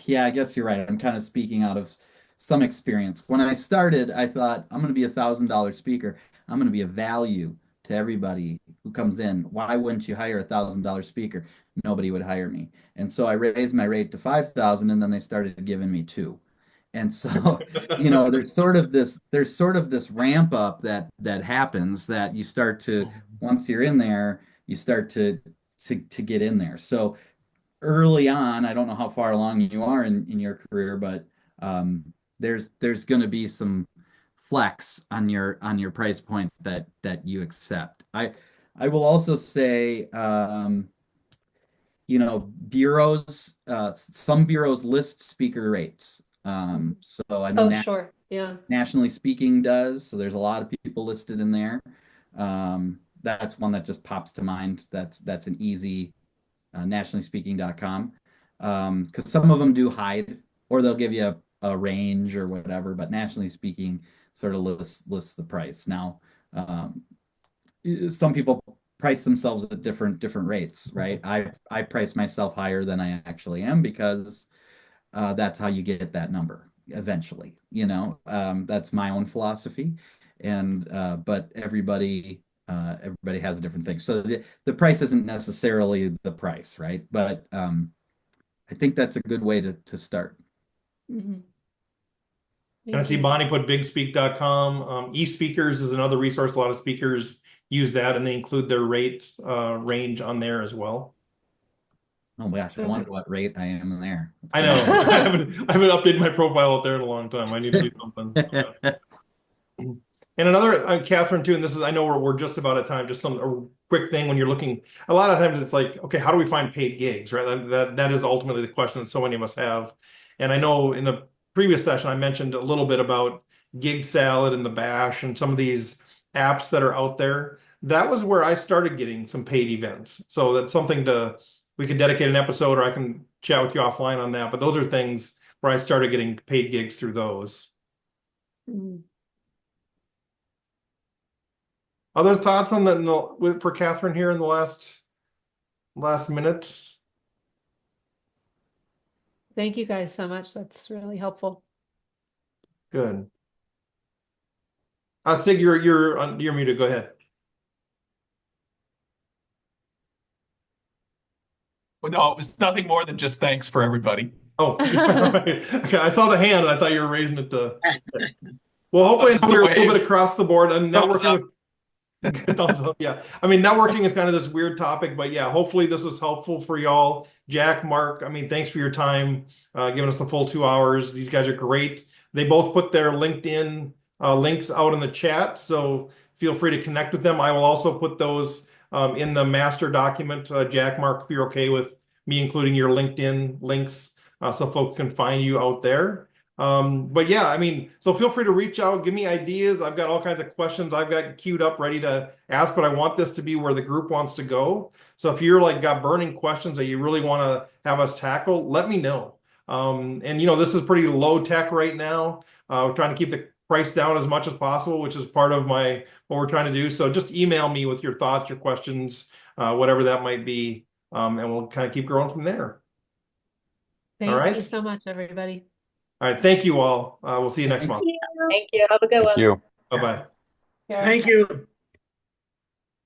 yeah, I guess you're right. I'm kind of speaking out of some experience. When I started, I thought, I'm going to be $1,000 speaker. I'm going to be a value to everybody who comes in. Why wouldn't you hire $1,000 speaker? Nobody would hire me. And so I raised my rate to 5,000, and then they started giving me two. And so, there's sort of this ramp up that happens, that you start to, once you're in there, you start to get in there. So early on, I don't know how far along you are in your career, but there's going to be some flex on your price point that you accept. I will also say, bureaus, some bureaus list speaker rates. So I know
Oh, sure. Yeah.
Nationally Speaking does. So there's a lot of people listed in there. That's one that just pops to mind. That's an easy, nationallyspeaking.com. Because some of them do hide, or they'll give you a range or whatever, but Nationally Speaking sort of lists the price. Now, some people price themselves at different rates, right? I price myself higher than I actually am, because that's how you get that number eventually. That's my own philosophy, and but everybody has a different thing. So the price isn't necessarily the price, right? But I think that's a good way to start.
Mhm.
And I see Bonnie put bigspeak.com. eSpeakers is another resource. A lot of speakers use that, and they include their rate range on there as well.
Oh my gosh, I wonder what rate I am in there.
I know. I haven't updated my profile out there in a long time. I need to do something. And another, Catherine, too, and this is, I know we're just about at time, just a quick thing when you're looking. A lot of times it's like, okay, how do we find paid gigs, right? That is ultimately the question that so many of us have. And I know in the previous session I mentioned a little bit about Gig Salad and the Bash and some of these apps that are out there. That was where I started getting some paid events. So that's something we could dedicate an episode, or I can chat with you offline on that. But those are things where I started getting paid gigs through those.
Mm.
Other thoughts on for Catherine here in the last minute?
Thank you guys so much. That's really helpful.
Good. Sig, you're muted. Go ahead.
Well, no, it was nothing more than just thanks for everybody.
Oh, okay. I saw the hand and I thought you were raising it to. Well, hopefully we're a little bit across the board and networking. Thumbs up. Yeah. I mean, networking is kind of this weird topic, but yeah, hopefully this was helpful for y'all. Jack, Mark, I mean, thanks for your time, giving us the full 2 hours. These guys are great. They both put their LinkedIn links out in the chat, so feel free to connect with them. I will also put those in the master document. Jack, Mark, if you're okay with me including your LinkedIn links so folks can find you out there. But yeah, I mean, so feel free to reach out, give me ideas. I've got all kinds of questions I've got queued up ready to ask, but I want this to be where the group wants to go. So if you're like got burning questions that you really want to have us tackle, let me know. And you know, this is pretty low tech right now. We're trying to keep the price down as much as possible, which is part of what we're trying to do. So just email me with your thoughts, your questions, whatever that might be. And we'll kind of keep growing from there.
Thank you so much, everybody.
All right. Thank you all. We'll see you next month.
Thank you. Have a good one.
Thank you.
Bye-bye.
Thank you.